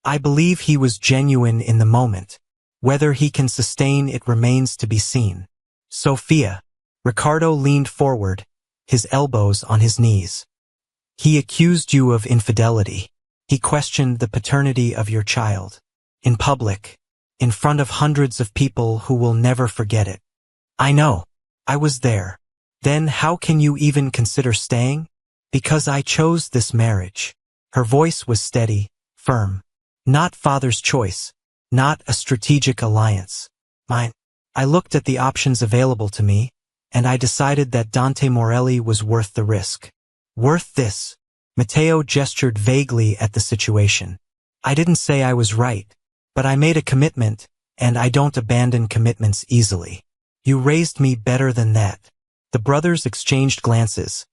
S1: I believe he was genuine in the moment. Whether he can sustain it remains to be seen. Sophia. Riccardo leaned forward, his elbows on his knees. He accused you of infidelity. He questioned the paternity of your child. In public. In front of hundreds of people who will never forget it. I know. I was there. Then how can you even consider staying? Because I chose this marriage. Her voice was steady, firm. Not father's choice. Not a strategic alliance. Mine. I looked at the options available to me, and I decided that Dante Morelli was worth the risk. Worth this. Matteo gestured vaguely at the situation. I didn't say I was right, but I made a commitment, and I don't abandon commitments easily. You raised me better than that. The brothers exchanged glances,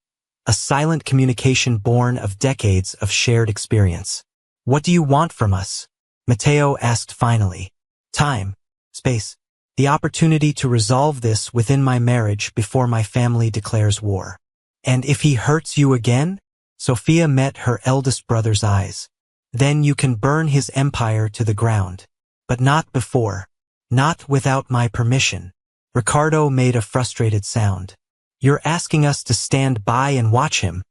S1: a silent communication born of decades of shared experience. What do you want from us? Matteo asked finally. Time. Space. The opportunity to resolve this within my marriage before my family declares war. And if he hurts you again? Sophia met her eldest brother's eyes. Then you can burn his empire to the ground. But not before. Not without my permission. Ricardo made a frustrated sound. You're asking us to stand by and watch him.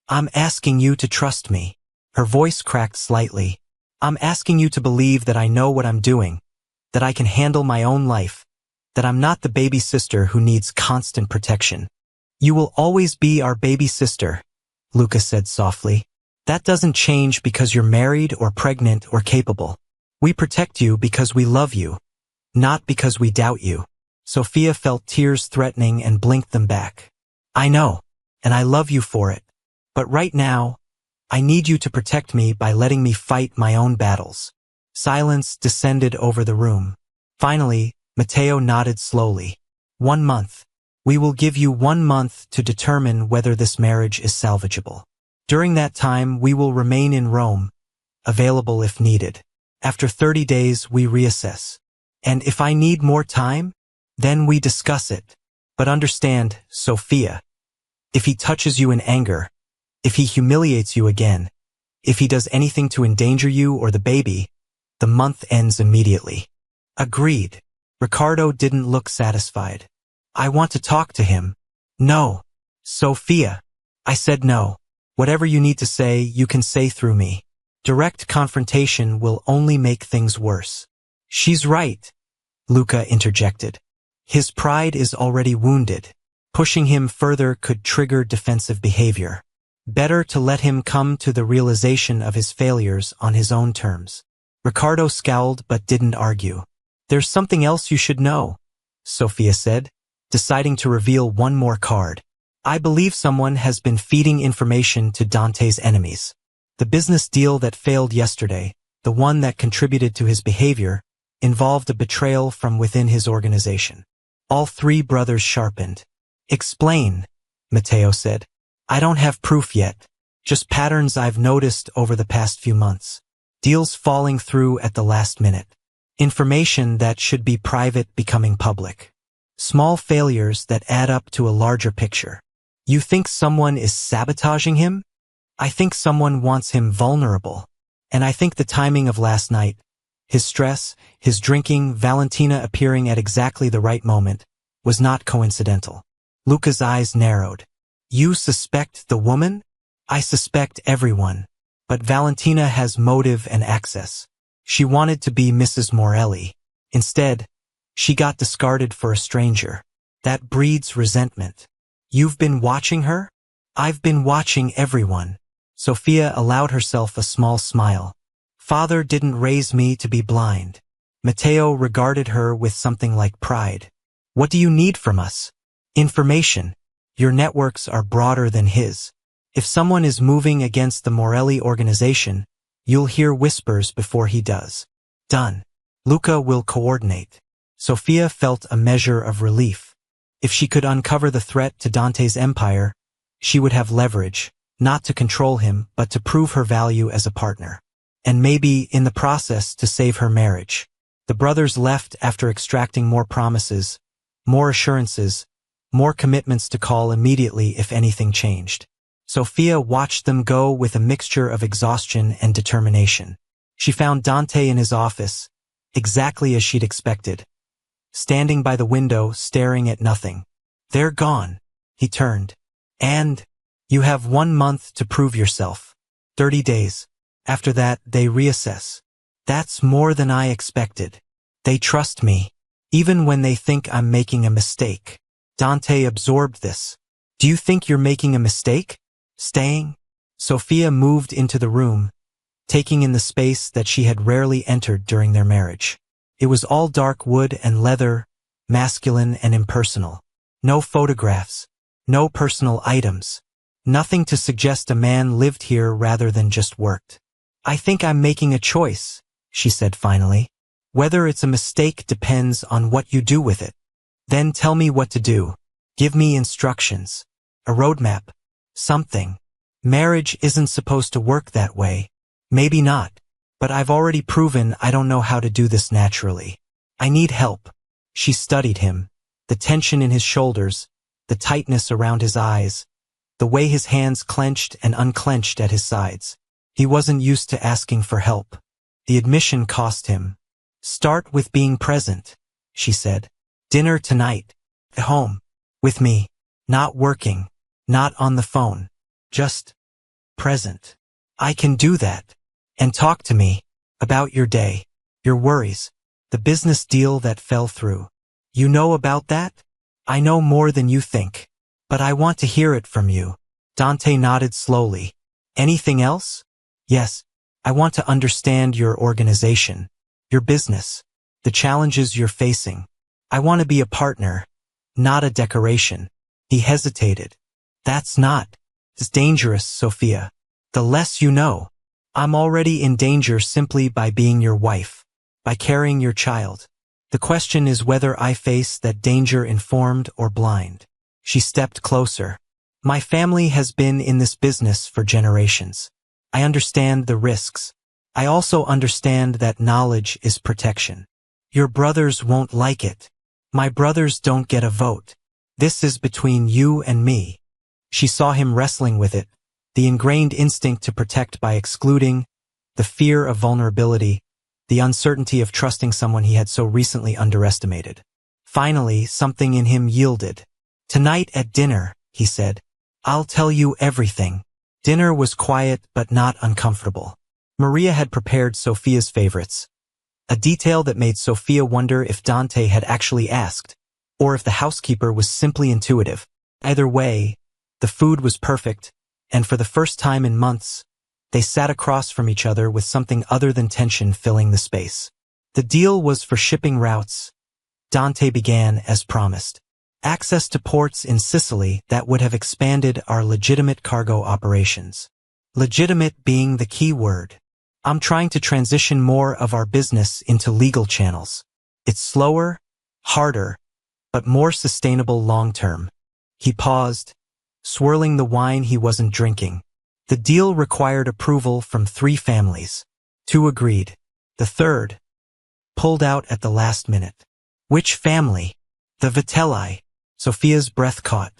S1: I'm asking you to trust me. Her voice cracked slightly. I'm asking you to believe that I know what I'm doing, that I can handle my own life, that I'm not the baby sister who needs constant protection. You will always be our baby sister, Luca said softly. That doesn't change because you're married or pregnant or capable. We protect you because we love you, not because we doubt you. Sophia felt tears threatening and blinked them back. I know, and I love you for it. But right now, I need you to protect me by letting me fight my own battles. Silence descended over the room. Finally, Matteo nodded slowly. 1 month. We will give you 1 month to determine whether this marriage is salvageable. During that time, we will remain in Rome, available if needed. After 30 days, we reassess. And if I need more time, then we discuss it. But understand, Sophia, if he touches you in anger, if he humiliates you again, if he does anything to endanger you or the baby, the month ends immediately. Agreed. Ricardo didn't look satisfied. I want to talk to him. No. Sophia. I said no. Whatever you need to say, you can say through me. Direct confrontation will only make things worse. She's right, Luca interjected. His pride is already wounded. Pushing him further could trigger defensive behavior. Better to let him come to the realization of his failures on his own terms. Ricardo scowled but didn't argue. There's something else you should know, Sophia said, deciding to reveal one more card. I believe someone has been feeding information to Dante's enemies. The business deal that failed yesterday, the one that contributed to his behavior, involved a betrayal from within his organization. All 3 brothers sharpened. Explain, Matteo said. I don't have proof yet, just patterns I've noticed over the past few months. Deals falling through at the last minute. Information that should be private becoming public. Small failures that add up to a larger picture. You think someone is sabotaging him? I think someone wants him vulnerable. And I think the timing of last night, his stress, his drinking, Valentina appearing at exactly the right moment, was not coincidental. Luca's eyes narrowed. You suspect the woman? I suspect everyone. But Valentina has motive and access. She wanted to be Mrs. Morelli. Instead, she got discarded for a stranger. That breeds resentment. You've been watching her? I've been watching everyone. Sophia allowed herself a small smile. Father didn't raise me to be blind. Matteo regarded her with something like pride. What do you need from us? Information. Your networks are broader than his. If someone is moving against the Morelli organization, you'll hear whispers before he does. Done. Luca will coordinate. Sophia felt a measure of relief. If she could uncover the threat to Dante's empire, she would have leverage, not to control him, but to prove her value as a partner. And maybe, in the process, to save her marriage. The brothers left after extracting more promises, more assurances, more commitments to call immediately if anything changed. Sophia watched them go with a mixture of exhaustion and determination. She found Dante in his office, exactly as she'd expected, standing by the window, staring at nothing. They're gone. He turned. And you have 1 month to prove yourself. 30 days. After that, they reassess. That's more than I expected. They trust me, even when they think I'm making a mistake. Dante absorbed this. Do you think you're making a mistake? Staying? Sophia moved into the room, taking in the space that she had rarely entered during their marriage. It was all dark wood and leather, masculine and impersonal. No photographs, no personal items. Nothing to suggest a man lived here rather than just worked. I think I'm making a choice, she said finally. Whether it's a mistake depends on what you do with it. Then tell me what to do. Give me instructions. A roadmap. Something. Marriage isn't supposed to work that way. Maybe not. But I've already proven I don't know how to do this naturally. I need help. She studied him. The tension in his shoulders, the tightness around his eyes, the way his hands clenched and unclenched at his sides. He wasn't used to asking for help. The admission cost him. Start with being present, she said. Dinner tonight. At home. With me. Not working. Not on the phone. Just present. I can do that. And talk to me about your day, your worries, the business deal that fell through. You know about that? I know more than you think. But I want to hear it from you. Dante nodded slowly. Anything else? Yes. I want to understand your organization, your business, the challenges you're facing. I want to be a partner, not a decoration. He hesitated. That's not. It's dangerous, Sophia. The less you know. I'm already in danger simply by being your wife, by carrying your child. The question is whether I face that danger informed or blind. She stepped closer. My family has been in this business for generations. I understand the risks. I also understand that knowledge is protection. Your brothers won't like it. My brothers don't get a vote. This is between you and me. She saw him wrestling with it, the ingrained instinct to protect by excluding, the fear of vulnerability, the uncertainty of trusting someone he had so recently underestimated. Finally, something in him yielded. Tonight at dinner, he said, I'll tell you everything. Dinner was quiet but not uncomfortable. Maria had prepared Sophia's favorites, a detail that made Sophia wonder if Dante had actually asked, or if the housekeeper was simply intuitive. Either way, the food was perfect, and for the first time in months, they sat across from each other with something other than tension filling the space. The deal was for shipping routes. Dante began as promised. Access to ports in Sicily that would have expanded our legitimate cargo operations. Legitimate being the key word. I'm trying to transition more of our business into legal channels. It's slower, harder, but more sustainable long-term. He paused, swirling the wine he wasn't drinking. The deal required approval from 3 families. 2 agreed. The third pulled out at the last minute. Which family? The Vitelli. Sophia's breath caught.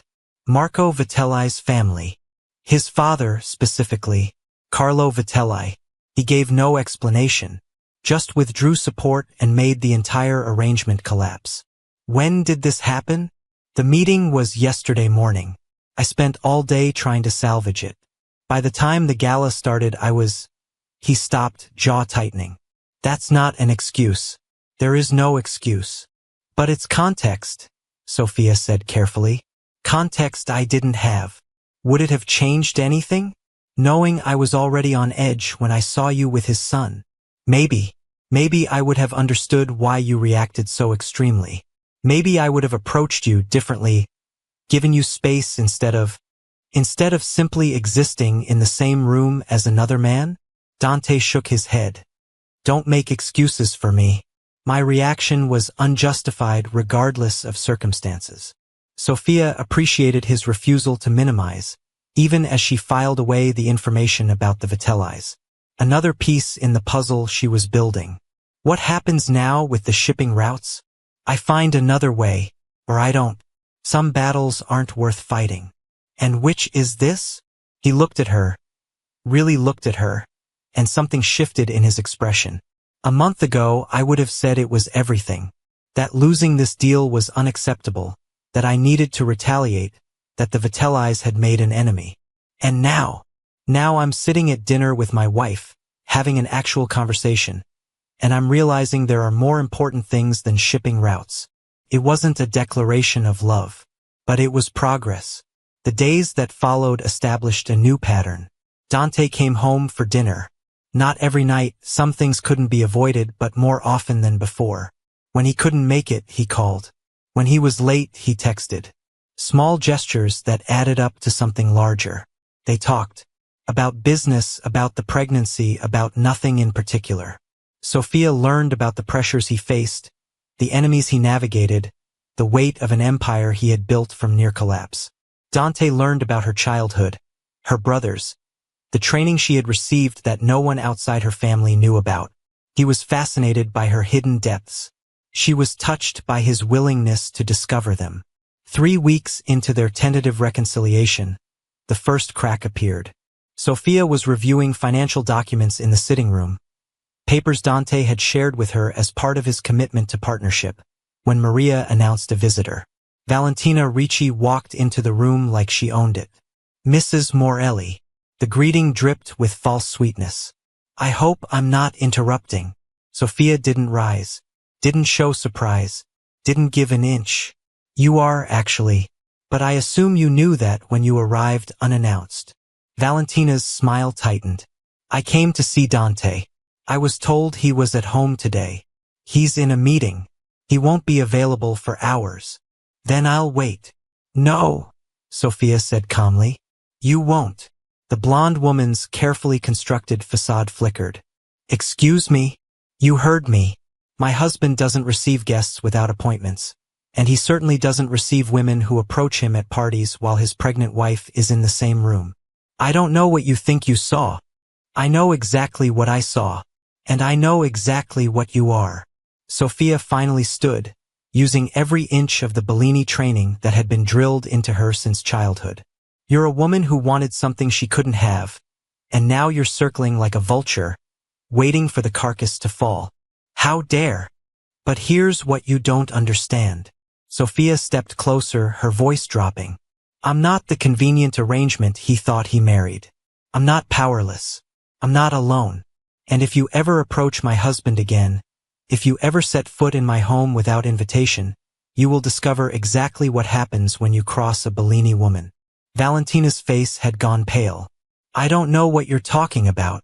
S1: Marco Vitelli's family. His father, specifically, Carlo Vitelli. He gave no explanation, just withdrew support and made the entire arrangement collapse. When did this happen? The meeting was yesterday morning. I spent all day trying to salvage it. By the time the gala started, He stopped, jaw tightening. That's not an excuse. There is no excuse. But it's context, Sophia said carefully. Context I didn't have. Would it have changed anything? Knowing I was already on edge when I saw you with his son. Maybe I would have understood why you reacted so extremely. Maybe I would have approached you differently, given you space instead of simply existing in the same room as another man. Dante shook his head. Don't make excuses for me. My reaction was unjustified regardless of circumstances. Sophia appreciated his refusal to minimize, even as she filed away the information about the Vitellis. Another piece in the puzzle she was building. What happens now with the shipping routes? I find another way, or I don't. Some battles aren't worth fighting. And which is this? He looked at her, really looked at her, and something shifted in his expression. A month ago, I would have said it was everything. That losing this deal was unacceptable, that I needed to retaliate, that the Vitellis had made an enemy. And now I'm sitting at dinner with my wife, having an actual conversation, and I'm realizing there are more important things than shipping routes. It wasn't a declaration of love, but it was progress. The days that followed established a new pattern. Dante came home for dinner. Not every night, some things couldn't be avoided, but more often than before. When he couldn't make it, he called. When he was late, he texted. Small gestures that added up to something larger. They talked. About business, about the pregnancy, about nothing in particular. Sophia learned about the pressures he faced, the enemies he navigated, the weight of an empire he had built from near collapse. Dante learned about her childhood, her brothers, the training she had received that no one outside her family knew about. He was fascinated by her hidden depths. She was touched by his willingness to discover them. 3 weeks into their tentative reconciliation, the first crack appeared. Sophia was reviewing financial documents in the sitting room, papers Dante had shared with her as part of his commitment to partnership, when Maria announced a visitor. Valentina Ricci walked into the room like she owned it. Mrs. Morelli. The greeting dripped with false sweetness. I hope I'm not interrupting. Sophia didn't rise, didn't show surprise, didn't give an inch. You are, actually, but I assume you knew that when you arrived unannounced. Valentina's smile tightened. I came to see Dante. I was told he was at home today. He's in a meeting. He won't be available for hours. Then I'll wait. No, Sophia said calmly. You won't. The blonde woman's carefully constructed facade flickered. Excuse me? You heard me. My husband doesn't receive guests without appointments, and he certainly doesn't receive women who approach him at parties while his pregnant wife is in the same room. I don't know what you think you saw. I know exactly what I saw, and I know exactly what you are. Sophia finally stood, using every inch of the Bellini training that had been drilled into her since childhood. You're a woman who wanted something she couldn't have, and now you're circling like a vulture, waiting for the carcass to fall. How dare! But here's what you don't understand. Sophia stepped closer, her voice dropping. I'm not the convenient arrangement he thought he married. I'm not powerless. I'm not alone. And if you ever approach my husband again, if you ever set foot in my home without invitation, you will discover exactly what happens when you cross a Bellini woman. Valentina's face had gone pale. I don't know what you're talking about.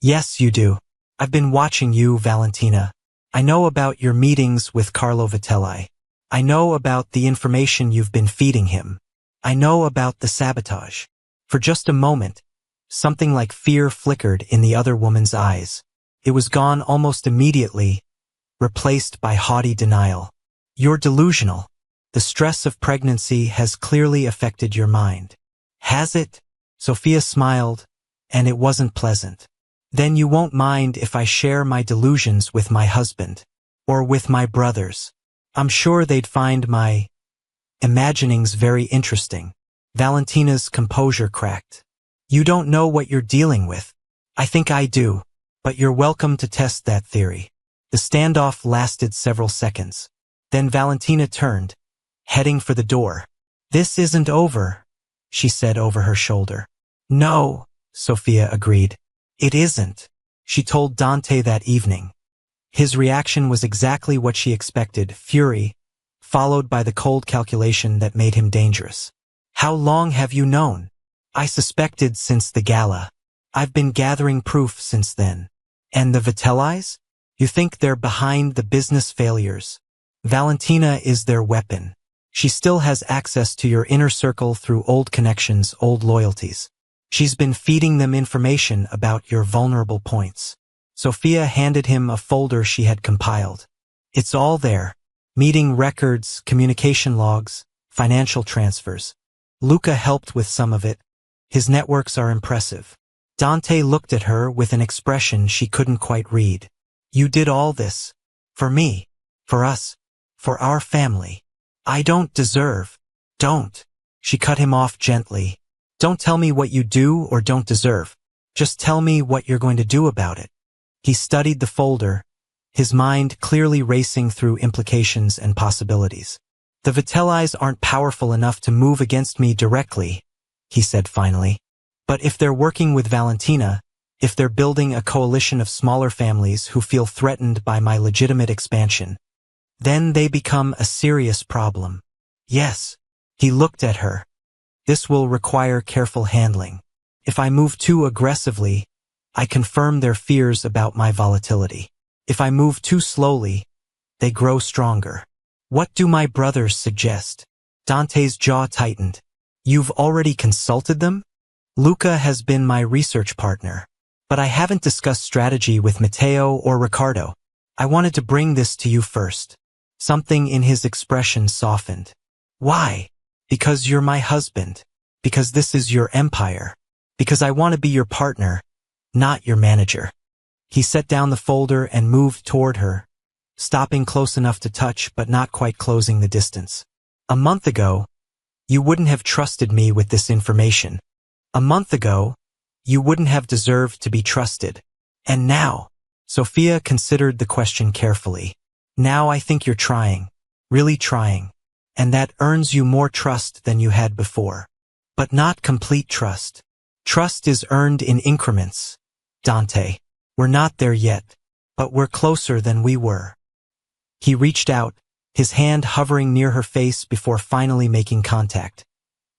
S1: Yes, you do. I've been watching you, Valentina. I know about your meetings with Carlo Vitelli. I know about the information you've been feeding him. I know about the sabotage. For just a moment, something like fear flickered in the other woman's eyes. It was gone almost immediately, replaced by haughty denial. You're delusional. The stress of pregnancy has clearly affected your mind. Has it? Sophia smiled, and it wasn't pleasant. Then you won't mind if I share my delusions with my husband, or with my brothers. I'm sure they'd find my imaginings very interesting. Valentina's composure cracked. You don't know what you're dealing with. I think I do, but you're welcome to test that theory. The standoff lasted several seconds. Then Valentina turned, heading for the door. This isn't over, she said over her shoulder. No, Sophia agreed. It isn't. She told Dante that evening. His reaction was exactly what she expected, fury, followed by the cold calculation that made him dangerous. How long have you known? I suspected since the gala. I've been gathering proof since then. And the Vitellis? You think they're behind the business failures? Valentina is their weapon. She still has access to your inner circle through old connections, old loyalties. She's been feeding them information about your vulnerable points. Sophia handed him a folder she had compiled. It's all there. Meeting records, communication logs, financial transfers. Luca helped with some of it. His networks are impressive. Dante looked at her with an expression she couldn't quite read. You did all this. For me. For us. For our family. I don't deserve. Don't. She cut him off gently. Don't tell me what you do or don't deserve. Just tell me what you're going to do about it. He studied the folder, his mind clearly racing through implications and possibilities. The Vitellis aren't powerful enough to move against me directly, he said finally. But if they're working with Valentina, If they're building a coalition of smaller families who feel threatened by my legitimate expansion, then they become a serious problem. Yes. He looked at her. This will require careful handling. If I move too aggressively, I confirm their fears about my volatility. If I move too slowly, they grow stronger. What do my brothers suggest? Dante's jaw tightened. You've already consulted them? Luca has been my research partner. But I haven't discussed strategy with Matteo or Riccardo. I wanted to bring this to you first. Something in his expression softened. Why? Because you're my husband. Because this is your empire. Because I want to be your partner, not your manager. He set down the folder and moved toward her, stopping close enough to touch but not quite closing the distance. A month ago, you wouldn't have trusted me with this information. A month ago, you wouldn't have deserved to be trusted. And now, Sophia considered the question carefully. Now I think you're trying, really trying, and that earns you more trust than you had before. But not complete trust. Trust is earned in increments, Dante. We're not there yet, but we're closer than we were. He reached out, his hand hovering near her face before finally making contact.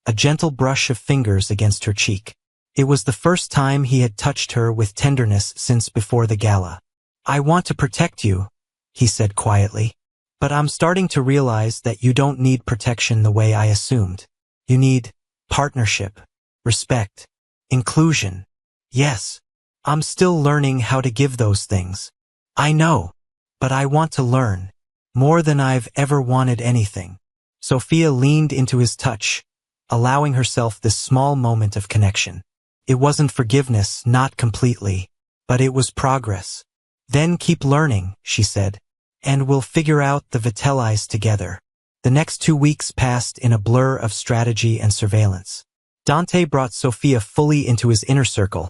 S1: A gentle brush of fingers against her cheek. It was the first time he had touched her with tenderness since before the gala. I want to protect you, he said quietly. But I'm starting to realize that you don't need protection the way I assumed. You need partnership, respect, inclusion. Yes, I'm still learning how to give those things. I know, but I want to learn, more than I've ever wanted anything. Sophia leaned into his touch, allowing herself this small moment of connection. It wasn't forgiveness, not completely, but it was progress. Then keep learning, she said, and we'll figure out the Vitellis together. The next 2 weeks passed in a blur of strategy and surveillance. Dante brought Sophia fully into his inner circle,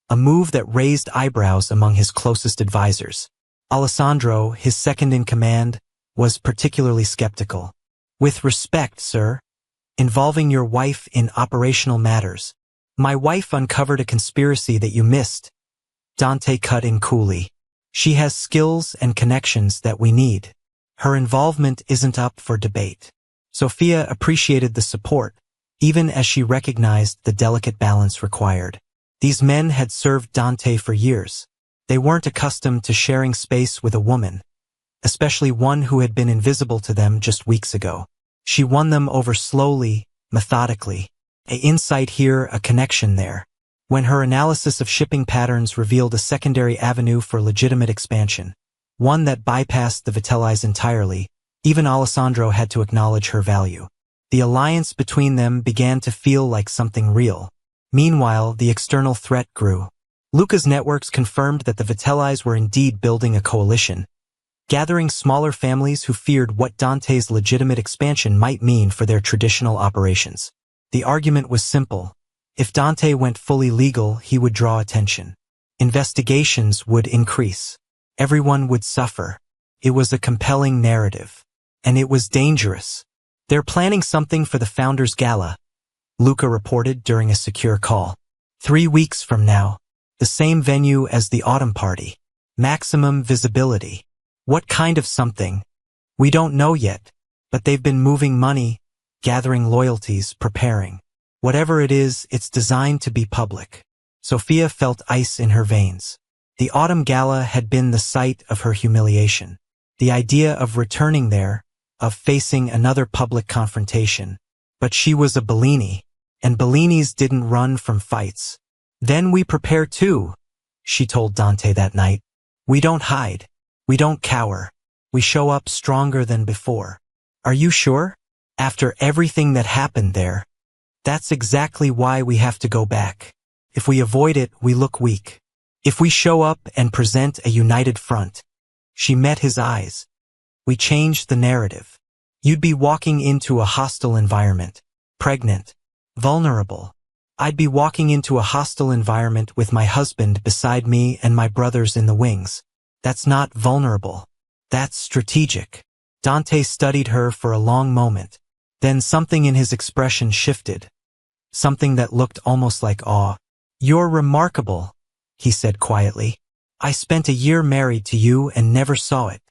S1: a move that raised eyebrows among his closest advisors. Alessandro, his second-in-command, was particularly skeptical. With respect, sir, involving your wife in operational matters. My wife uncovered a conspiracy that you missed. Dante cut in coolly. She has skills and connections that we need. Her involvement isn't up for debate. Sophia appreciated the support, even as she recognized the delicate balance required. These men had served Dante for years. They weren't accustomed to sharing space with a woman, especially one who had been invisible to them just weeks ago. She won them over slowly, methodically. An insight here, a connection there. When her analysis of shipping patterns revealed a secondary avenue for legitimate expansion, one that bypassed the Vitellis entirely, even Alessandro had to acknowledge her value. The alliance between them began to feel like something real. Meanwhile, the external threat grew. Luca's networks confirmed that the Vitellis were indeed building a coalition, gathering smaller families who feared what Dante's legitimate expansion might mean for their traditional operations. The argument was simple. If Dante went fully legal, he would draw attention. Investigations would increase. Everyone would suffer. It was a compelling narrative. And it was dangerous. They're planning something for the Founders Gala, Luca reported during a secure call. 3 weeks from now. The same venue as the autumn party. Maximum visibility. What kind of something? We don't know yet. But they've been moving money, gathering loyalties, preparing. Whatever it is, it's designed to be public. Sophia felt ice in her veins. The autumn gala had been the site of her humiliation. The idea of returning there, of facing another public confrontation. But she was a Bellini, and Bellinis didn't run from fights. Then we prepare too, she told Dante that night. We don't hide. We don't cower. We show up stronger than before. Are you sure? After everything that happened there, that's exactly why we have to go back. If we avoid it, we look weak. If we show up and present a united front. She met his eyes. We changed the narrative. You'd be walking into a hostile environment, pregnant, vulnerable. I'd be walking into a hostile environment with my husband beside me and my brothers in the wings. That's not vulnerable. That's strategic. Dante studied her for a long moment. Then something in his expression shifted. Something that looked almost like awe. You're remarkable, he said quietly. I spent a year married to you and never saw it.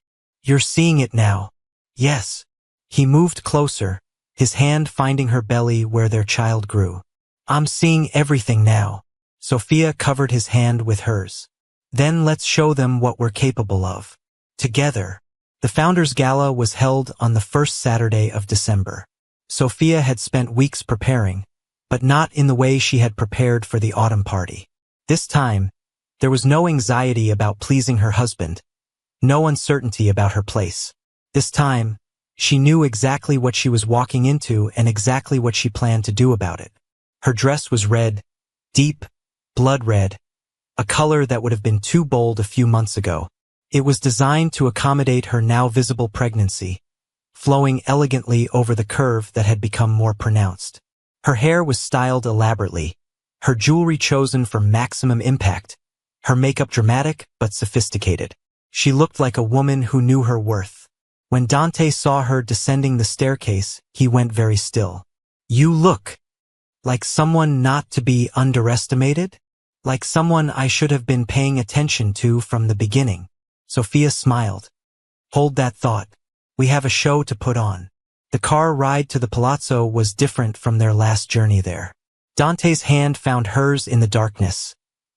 S1: You're seeing it now. Yes. He moved closer, his hand finding her belly where their child grew. I'm seeing everything now. Sophia covered his hand with hers. Then let's show them what we're capable of. Together. The Founders Gala was held on the first Saturday of December. Sophia had spent weeks preparing, but not in the way she had prepared for the autumn party. This time, there was no anxiety about pleasing her husband, no uncertainty about her place. This time, she knew exactly what she was walking into and exactly what she planned to do about it. Her dress was red, deep, blood red, a color that would have been too bold a few months ago. It was designed to accommodate her now visible pregnancy, flowing elegantly over the curve that had become more pronounced. Her hair was styled elaborately, her jewelry chosen for maximum impact, her makeup dramatic but sophisticated. She looked like a woman who knew her worth. When Dante saw her descending the staircase, he went very still. You look like someone not to be underestimated? Like someone I should have been paying attention to from the beginning. Sophia smiled. Hold that thought. We have a show to put on. The car ride to the palazzo was different from their last journey there. Dante's hand found hers in the darkness,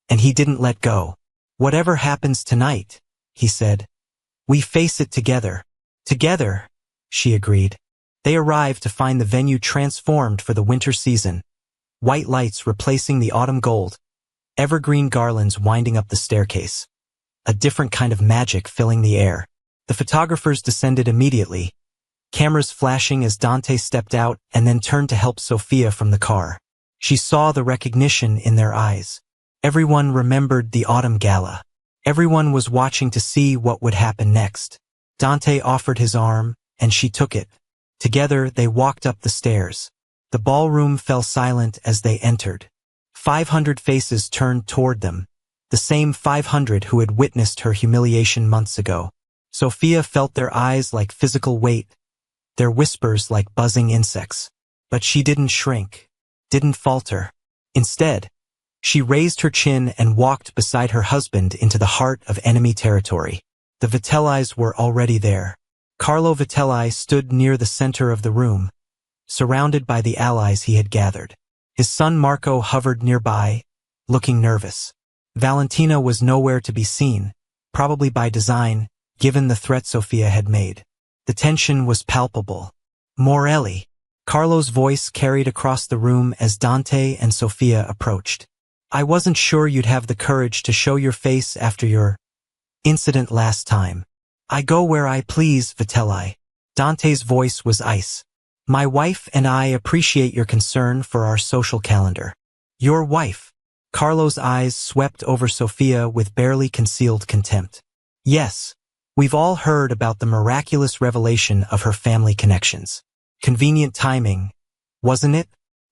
S1: and he didn't let go. Whatever happens tonight, he said, we face it together. Together, she agreed. They arrived to find the venue transformed for the winter season. White lights replacing the autumn gold, evergreen garlands winding up the staircase. A different kind of magic filling the air. The photographers descended immediately, cameras flashing as Dante stepped out and then turned to help Sophia from the car. She saw the recognition in their eyes. Everyone remembered the autumn gala. Everyone was watching to see what would happen next. Dante offered his arm, and she took it. Together they walked up the stairs. The ballroom fell silent as they entered. 500 faces turned toward them, the same 500 who had witnessed her humiliation months ago. Sophia felt their eyes like physical weight, their whispers like buzzing insects. But she didn't shrink, didn't falter. Instead, she raised her chin and walked beside her husband into the heart of enemy territory. The Vitellis were already there. Carlo Vitelli stood near the center of the room, surrounded by the allies he had gathered. His son Marco hovered nearby, looking nervous. Valentina was nowhere to be seen, probably by design, given the threat Sophia had made. The tension was palpable. Morelli. Carlo's voice carried across the room as Dante and Sophia approached. I wasn't sure you'd have the courage to show your face after your incident last time. I go where I please, Vitelli. Dante's voice was ice. My wife and I appreciate your concern for our social calendar. Your wife. Carlo's eyes swept over Sophia with barely concealed contempt. Yes, we've all heard about the miraculous revelation of her family connections. Convenient timing, wasn't it?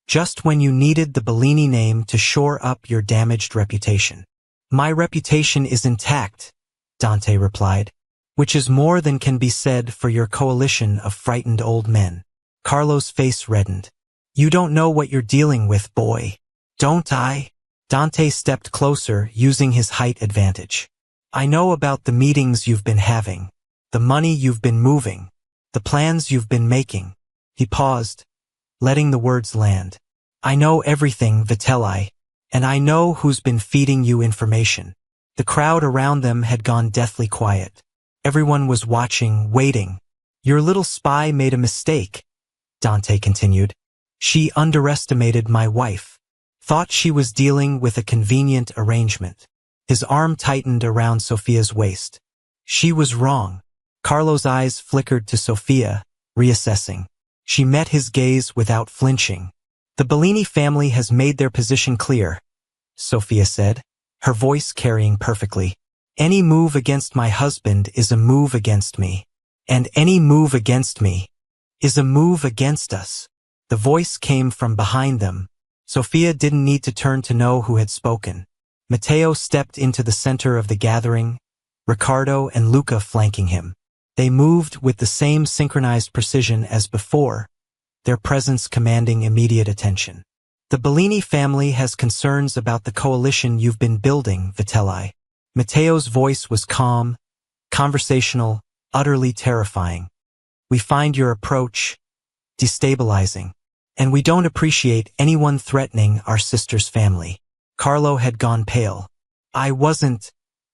S1: Just when you needed the Bellini name to shore up your damaged reputation. My reputation is intact, Dante replied, which is more than can be said for your coalition of frightened old men. Carlo's face reddened. You don't know what you're dealing with, boy. Don't I? Dante stepped closer, using his height advantage. I know about the meetings you've been having, the money you've been moving, the plans you've been making. He paused, letting the words land. I know everything, Vitelli, and I know who's been feeding you information. The crowd around them had gone deathly quiet. Everyone was watching, waiting. Your little spy made a mistake, Dante continued. She underestimated my wife. Thought she was dealing with a convenient arrangement. His arm tightened around Sophia's waist. She was wrong. Carlo's eyes flickered to Sophia, reassessing. She met his gaze without flinching. The Bellini family has made their position clear, Sophia said, her voice carrying perfectly. Any move against my husband is a move against me. And any move against me is a move against us. The voice came from behind them. Sophia didn't need to turn to know who had spoken. Matteo stepped into the center of the gathering, Riccardo and Luca flanking him. They moved with the same synchronized precision as before, their presence commanding immediate attention. The Bellini family has concerns about the coalition you've been building, Vitelli. Matteo's voice was calm, conversational, utterly terrifying. We find your approach destabilizing, and we don't appreciate anyone threatening our sister's family. Carlo had gone pale. I wasn't.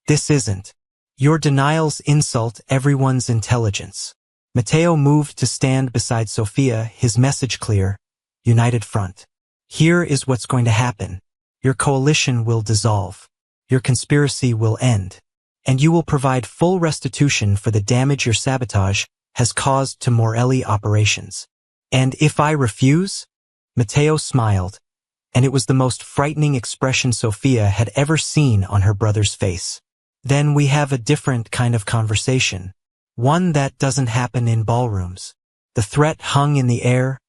S1: This isn't. Your denials insult everyone's intelligence. Matteo moved to stand beside Sofia, his message clear, united front. Here is what's going to happen. Your coalition will dissolve. Your conspiracy will end. And you will provide full restitution for the damage your sabotage has caused to Morelli operations. And if I refuse? Matteo smiled, and it was the most frightening expression Sofia had ever seen on her brother's face. Then we have a different kind of conversation. One that doesn't happen in ballrooms. The threat hung in the air,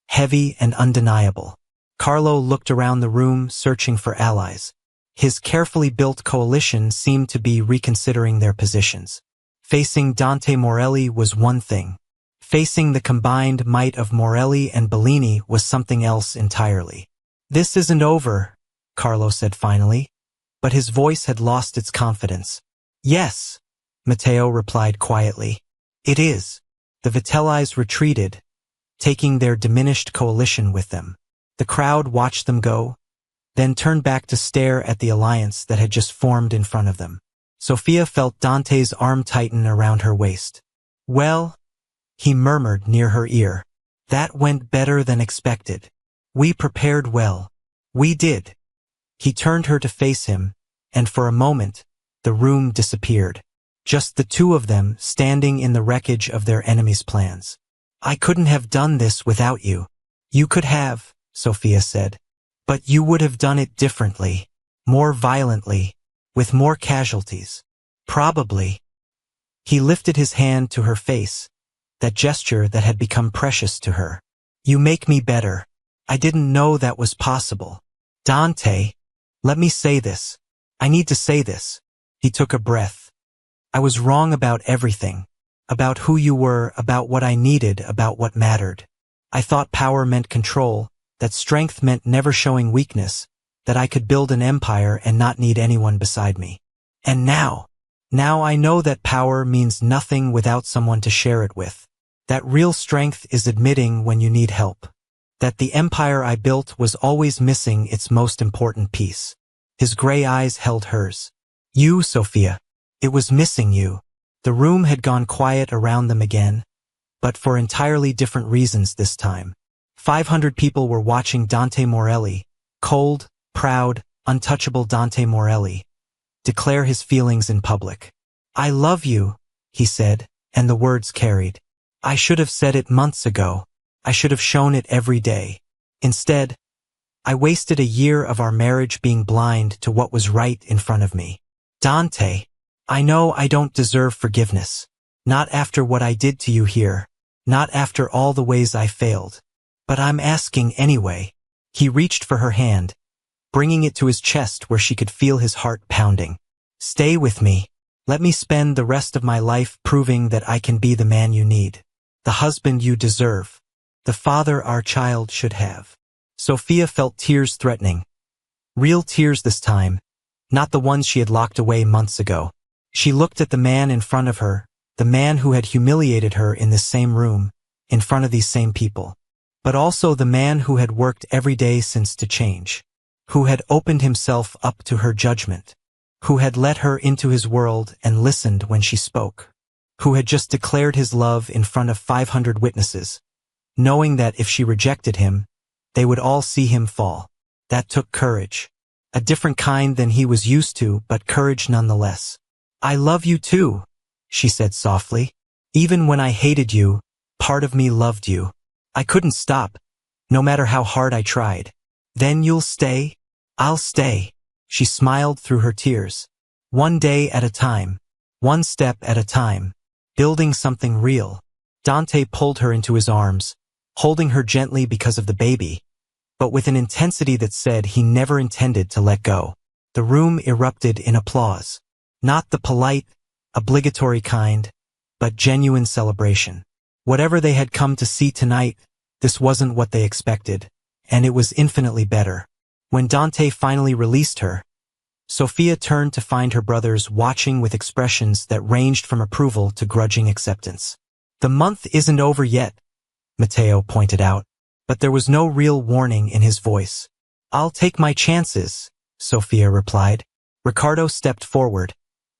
S1: heavy and undeniable. Carlo looked around the room, searching for allies. His carefully built coalition seemed to be reconsidering their positions. Facing Dante Morelli was one thing. Facing the combined might of Morelli and Bellini was something else entirely. This isn't over, Carlo said finally, but his voice had lost its confidence. Yes, Matteo replied quietly. It is. The Vitellis retreated, taking their diminished coalition with them. The crowd watched them go, then turned back to stare at the alliance that had just formed in front of them. Sofia felt Dante's arm tighten around her waist. Well, he murmured near her ear. That went better than expected. We prepared well. We did. He turned her to face him, and for a moment, the room disappeared. Just the two of them standing in the wreckage of their enemies' plans. I couldn't have done this without you. You could have, Sofia said. But you would have done it differently, more violently, with more casualties. Probably. He lifted his hand to her face, that gesture that had become precious to her. You make me better. I didn't know that was possible. Dante, let me say this. I need to say this. He took a breath. I was wrong about everything. About who you were, about what I needed, about what mattered. I thought power meant control, that strength meant never showing weakness, that I could build an empire and not need anyone beside me. And now I know that power means nothing without someone to share it with. That real strength is admitting when you need help. That the empire I built was always missing its most important piece. His gray eyes held hers. You, Sofia. It was missing you. The room had gone quiet around them again, but for entirely different reasons this time. 500 people were watching Dante Morelli, cold, proud, untouchable Dante Morelli, declare his feelings in public. I love you, he said, and the words carried. I should have said it months ago. I should have shown it every day. Instead, I wasted a year of our marriage being blind to what was right in front of me. Dante, I know I don't deserve forgiveness. Not after what I did to you here. Not after all the ways I failed. But I'm asking anyway. He reached for her hand, bringing it to his chest where she could feel his heart pounding. Stay with me. Let me spend the rest of my life proving that I can be the man you need. The husband you deserve. The father our child should have. Sofia felt tears threatening. Real tears this time, not the ones she had locked away months ago. She looked at the man in front of her, the man who had humiliated her in this same room, in front of these same people. But also the man who had worked every day since to change. Who had opened himself up to her judgment. Who had let her into his world and listened when she spoke. Who had just declared his love in front of 500 witnesses, knowing that if she rejected him, they would all see him fall. That took courage. A different kind than he was used to, but courage nonetheless. I love you too, she said softly. Even when I hated you, part of me loved you. I couldn't stop, no matter how hard I tried. Then you'll stay? I'll stay. She smiled through her tears. One day at a time. One step at a time. Building something real. Dante pulled her into his arms, holding her gently because of the baby, but with an intensity that said he never intended to let go. The room erupted in applause. Not the polite, obligatory kind, but genuine celebration. Whatever they had come to see tonight, this wasn't what they expected, and it was infinitely better. When Dante finally released her, Sophia turned to find her brothers watching with expressions that ranged from approval to grudging acceptance. "The month isn't over yet," Matteo pointed out, but there was no real warning in his voice. "I'll take my chances," Sophia replied. Ricardo stepped forward,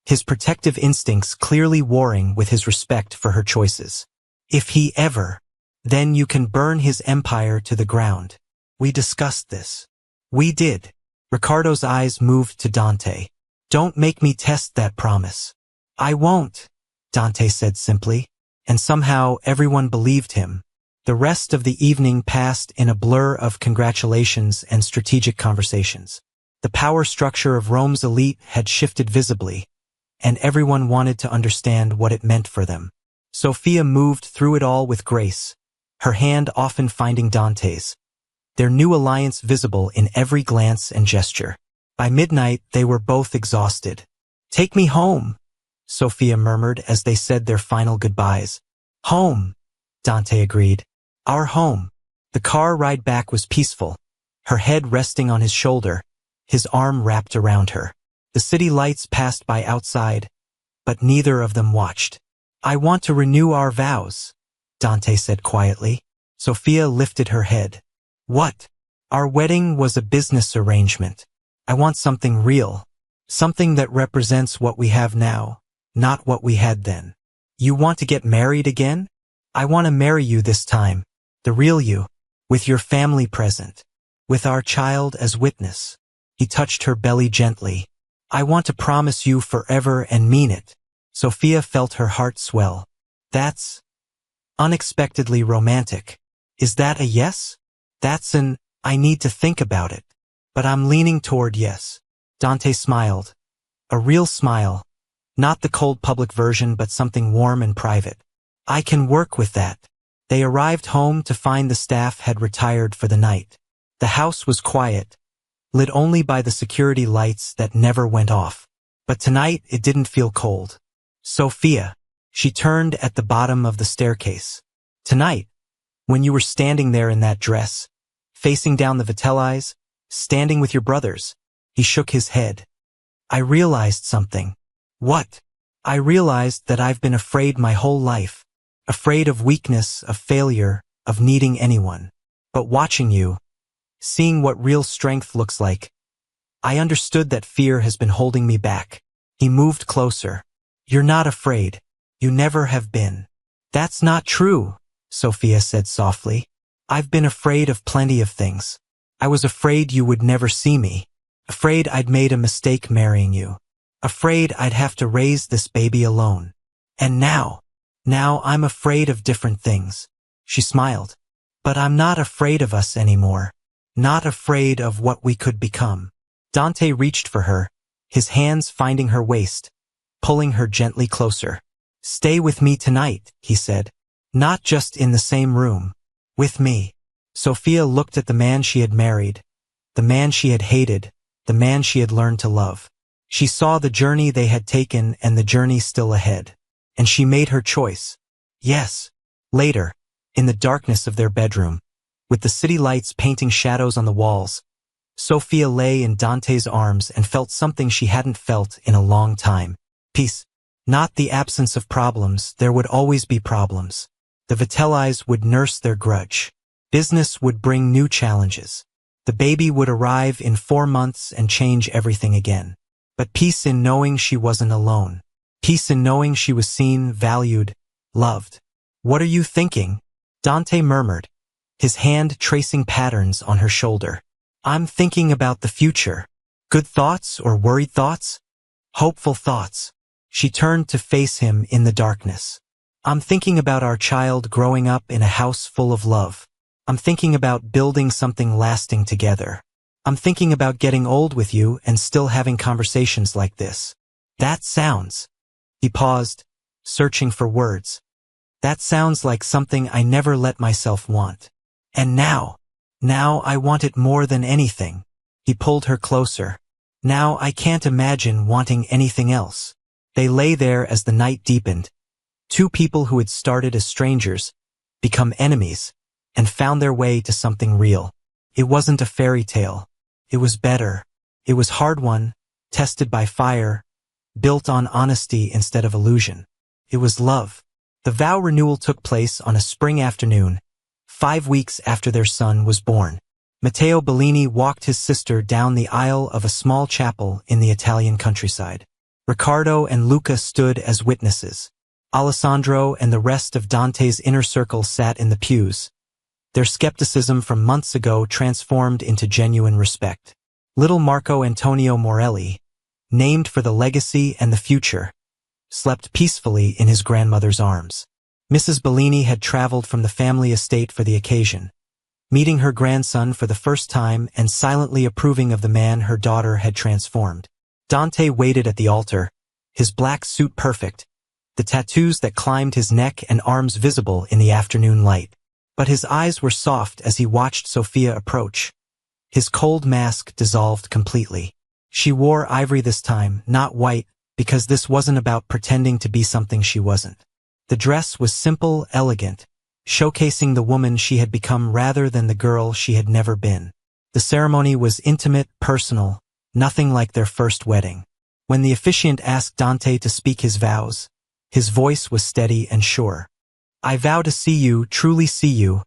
S1: his protective instincts clearly warring with his respect for her choices. "If he ever, then you can burn his empire to the ground. We discussed this." "We did." Ricardo's eyes moved to Dante. "Don't make me test that promise." "I won't," Dante said simply, and somehow everyone believed him. The rest of the evening passed in a blur of congratulations and strategic conversations. The power structure of Rome's elite had shifted visibly, and everyone wanted to understand what it meant for them. Sophia moved through it all with grace, her hand often finding Dante's, their new alliance visible in every glance and gesture. By midnight, they were both exhausted. "Take me home," Sophia murmured as they said their final goodbyes. "Home," Dante agreed. "Our home." The car ride back was peaceful, her head resting on his shoulder, his arm wrapped around her. The city lights passed by outside, but neither of them watched. "I want to renew our vows," Dante said quietly. Sophia lifted her head. "What?" "Our wedding was a business arrangement. I want something real, something that represents what we have now, not what we had then." "You want to get married again?" "I want to marry you this time, the real you, with your family present, with our child as witness." He touched her belly gently. "I want to promise you forever and mean it." Sophia felt her heart swell. "That's unexpectedly romantic. Is that a yes?" "That's an I need to think about it. But I'm leaning toward yes." Dante smiled. A real smile. Not the cold public version, but something warm and private. "I can work with that." They arrived home to find the staff had retired for the night. The house was quiet, lit only by the security lights that never went off. But tonight it didn't feel cold. "Sophia," she turned at the bottom of the staircase. "Tonight, when you were standing there in that dress, facing down the Vitellis, standing with your brothers," he shook his head. "I realized something." "What?" "I realized that I've been afraid my whole life. Afraid of weakness, of failure, of needing anyone. But watching you, seeing what real strength looks like, I understood that fear has been holding me back." He moved closer. "You're not afraid. You never have been." "That's not true," Sophia said softly. "I've been afraid of plenty of things. I was afraid you would never see me. Afraid I'd made a mistake marrying you. Afraid I'd have to raise this baby alone. And now I'm afraid of different things." She smiled. "But I'm not afraid of us anymore. Not afraid of what we could become." Dante reached for her, his hands finding her waist, pulling her gently closer. "Stay with me tonight," he said. "Not just in the same room. With me." Sophia looked at the man she had married, the man she had hated, the man she had learned to love. She saw the journey they had taken and the journey still ahead. And she made her choice. Yes. Later, in the darkness of their bedroom, with the city lights painting shadows on the walls, Sophia lay in Dante's arms and felt something she hadn't felt in a long time. Peace. Not the absence of problems, there would always be problems. The Vitellis would nurse their grudge. Business would bring new challenges. The baby would arrive in 4 months and change everything again. But peace in knowing she wasn't alone. Peace in knowing she was seen, valued, loved. "What are you thinking?" Dante murmured, his hand tracing patterns on her shoulder. "I'm thinking about the future. Good thoughts or worried thoughts? Hopeful thoughts." She turned to face him in the darkness. "I'm thinking about our child growing up in a house full of love. I'm thinking about building something lasting together. I'm thinking about getting old with you and still having conversations like this. That sounds..." He paused, searching for words. "That sounds like something I never let myself want. And now I want it more than anything." He pulled her closer. "Now I can't imagine wanting anything else." They lay there as the night deepened. Two people who had started as strangers, become enemies, and found their way to something real. It wasn't a fairy tale. It was better. It was hard-won, tested by fire, built on honesty instead of illusion. It was love. The vow renewal took place on a spring afternoon, 5 weeks after their son was born. Matteo Bellini walked his sister down the aisle of a small chapel in the Italian countryside. Riccardo and Luca stood as witnesses. Alessandro and the rest of Dante's inner circle sat in the pews, their skepticism from months ago transformed into genuine respect. Little Marco Antonio Morelli, named for the legacy and the future, slept peacefully in his grandmother's arms. Mrs. Bellini had traveled from the family estate for the occasion, meeting her grandson for the first time and silently approving of the man her daughter had transformed. Dante waited at the altar, his black suit perfect, the tattoos that climbed his neck and arms visible in the afternoon light. But his eyes were soft as he watched Sophia approach. His cold mask dissolved completely. She wore ivory this time, not white, because this wasn't about pretending to be something she wasn't. The dress was simple, elegant, showcasing the woman she had become rather than the girl she had never been. The ceremony was intimate, personal, nothing like their first wedding. When the officiant asked Dante to speak his vows, his voice was steady and sure. I vow to see you, truly see you,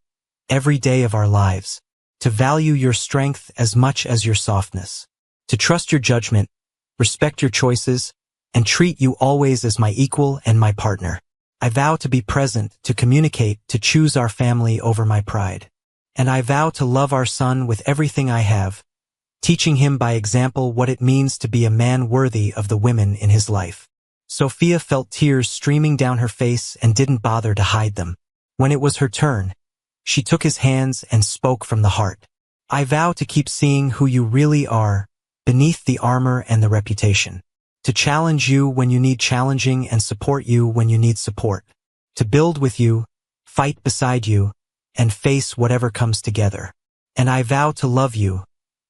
S1: every day of our lives, to value your strength as much as your softness, to trust your judgment, respect your choices, and treat you always as my equal and my partner. I vow to be present, to communicate, to choose our family over my pride. And I vow to love our son with everything I have, teaching him by example what it means to be a man worthy of the women in his life. Sophia felt tears streaming down her face and didn't bother to hide them. When it was her turn, she took his hands and spoke from the heart. I vow to keep seeing who you really are, beneath the armor and the reputation. To challenge you when you need challenging and support you when you need support. To build with you, fight beside you, and face whatever comes together. And I vow to love you,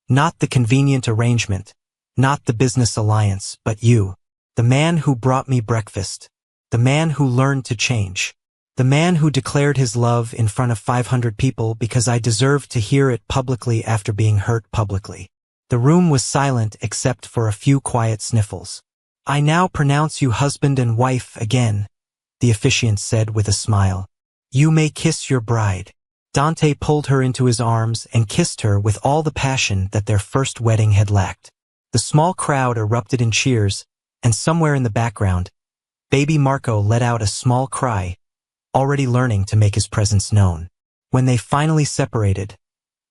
S1: not the convenient arrangement, not the business alliance, but you. The man who brought me breakfast. The man who learned to change. The man who declared his love in front of 500 people because I deserved to hear it publicly after being hurt publicly. The room was silent except for a few quiet sniffles. I now pronounce you husband and wife again, the officiant said with a smile. You may kiss your bride. Dante pulled her into his arms and kissed her with all the passion that their first wedding had lacked. The small crowd erupted in cheers, and somewhere in the background, baby Marco let out a small cry, already learning to make his presence known. When they finally separated,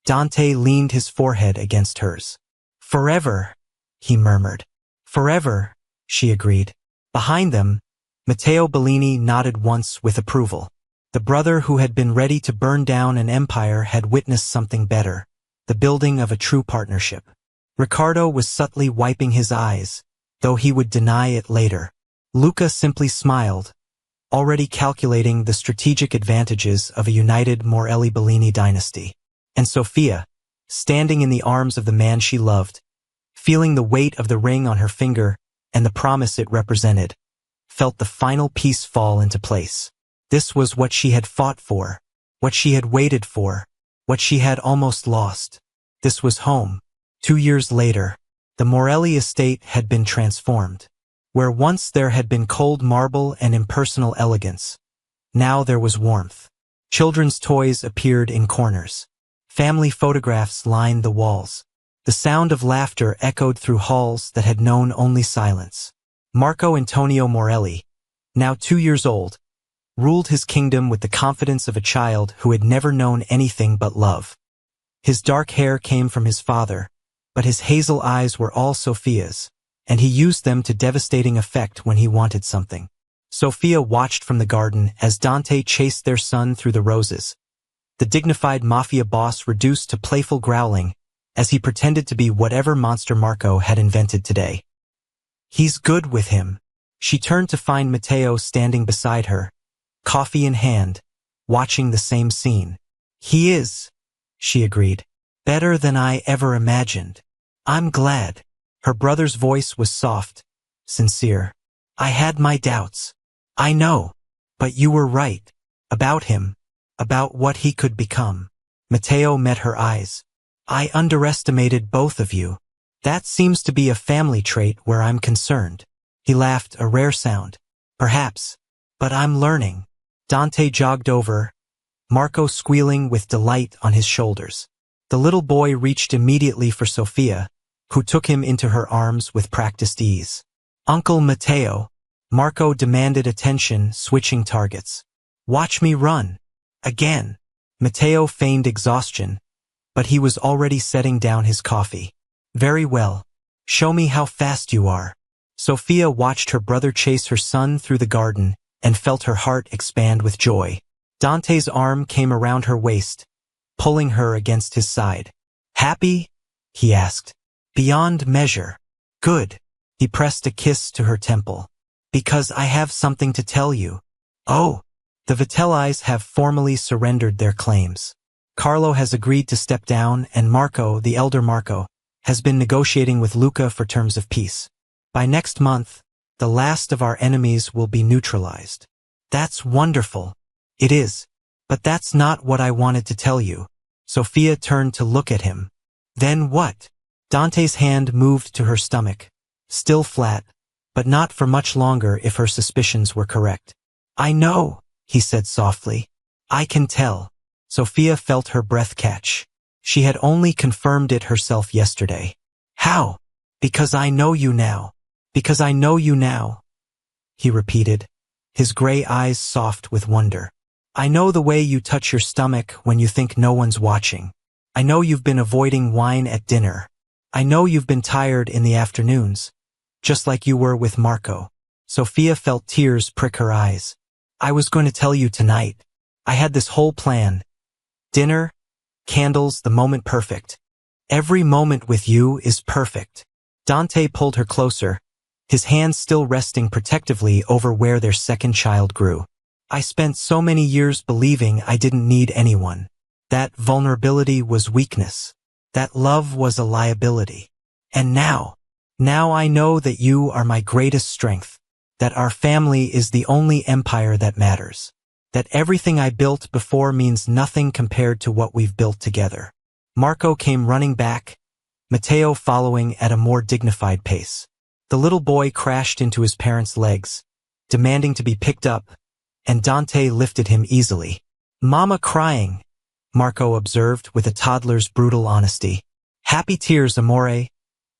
S1: Dante leaned his forehead against hers. Forever, he murmured. Forever, she agreed. Behind them, Matteo Bellini nodded once with approval. The brother who had been ready to burn down an empire had witnessed something better, the building of a true partnership. Riccardo was subtly wiping his eyes, though he would deny it later. Luca simply smiled, already calculating the strategic advantages of a united Morelli-Bellini dynasty. And Sophia, standing in the arms of the man she loved, feeling the weight of the ring on her finger and the promise it represented, felt the final piece fall into place. This was what she had fought for, what she had waited for, what she had almost lost. This was home. 2 years later, the Morelli estate had been transformed. Where once there had been cold marble and impersonal elegance, now there was warmth. Children's toys appeared in corners. Family photographs lined the walls. The sound of laughter echoed through halls that had known only silence. Marco Antonio Morelli, now 2 years old, ruled his kingdom with the confidence of a child who had never known anything but love. His dark hair came from his father, but his hazel eyes were all Sophia's, and he used them to devastating effect when he wanted something. Sophia watched from the garden as Dante chased their son through the roses. The dignified mafia boss reduced to playful growling as he pretended to be whatever monster Marco had invented today. He's good with him. She turned to find Matteo standing beside her, coffee in hand, watching the same scene. He is, she agreed. Better than I ever imagined. I'm glad. Her brother's voice was soft, sincere. I had my doubts. I know. But you were right. About him. About what he could become. Matteo met her eyes. I underestimated both of you. That seems to be a family trait where I'm concerned. He laughed, a rare sound. Perhaps. But I'm learning. Dante jogged over, Marco squealing with delight on his shoulders. The little boy reached immediately for Sophia, who took him into her arms with practiced ease. Uncle Matteo, Marco demanded attention, switching targets. Watch me run. Again. Matteo feigned exhaustion, but he was already setting down his coffee. Very well. Show me how fast you are. Sophia watched her brother chase her son through the garden and felt her heart expand with joy. Dante's arm came around her waist, pulling her against his side. Happy? He asked. Beyond measure. Good. He pressed a kiss to her temple. Because I have something to tell you. Oh. The Vitellis have formally surrendered their claims. Carlo has agreed to step down, and Marco, the elder Marco, has been negotiating with Luca for terms of peace. By next month, the last of our enemies will be neutralized. That's wonderful. It is. But that's not what I wanted to tell you. Sophia turned to look at him. Then what? Dante's hand moved to her stomach, still flat, but not for much longer if her suspicions were correct. I know, he said softly. I can tell. Sophia felt her breath catch. She had only confirmed it herself yesterday. How? Because I know you now. Because I know you now, he repeated, his gray eyes soft with wonder. I know the way you touch your stomach when you think no one's watching. I know you've been avoiding wine at dinner. I know you've been tired in the afternoons, just like you were with Marco. Sophia felt tears prick her eyes. I was going to tell you tonight. I had this whole plan. Dinner, candles, the moment perfect. Every moment with you is perfect. Dante pulled her closer, his hands still resting protectively over where their second child grew. I spent so many years believing I didn't need anyone. That vulnerability was weakness. That love was a liability. And now I know that you are my greatest strength, that our family is the only empire that matters, that everything I built before means nothing compared to what we've built together. Marco came running back, Matteo following at a more dignified pace. The little boy crashed into his parents' legs, demanding to be picked up, and Dante lifted him easily. Mama crying, Marco observed with a toddler's brutal honesty. Happy tears, amore,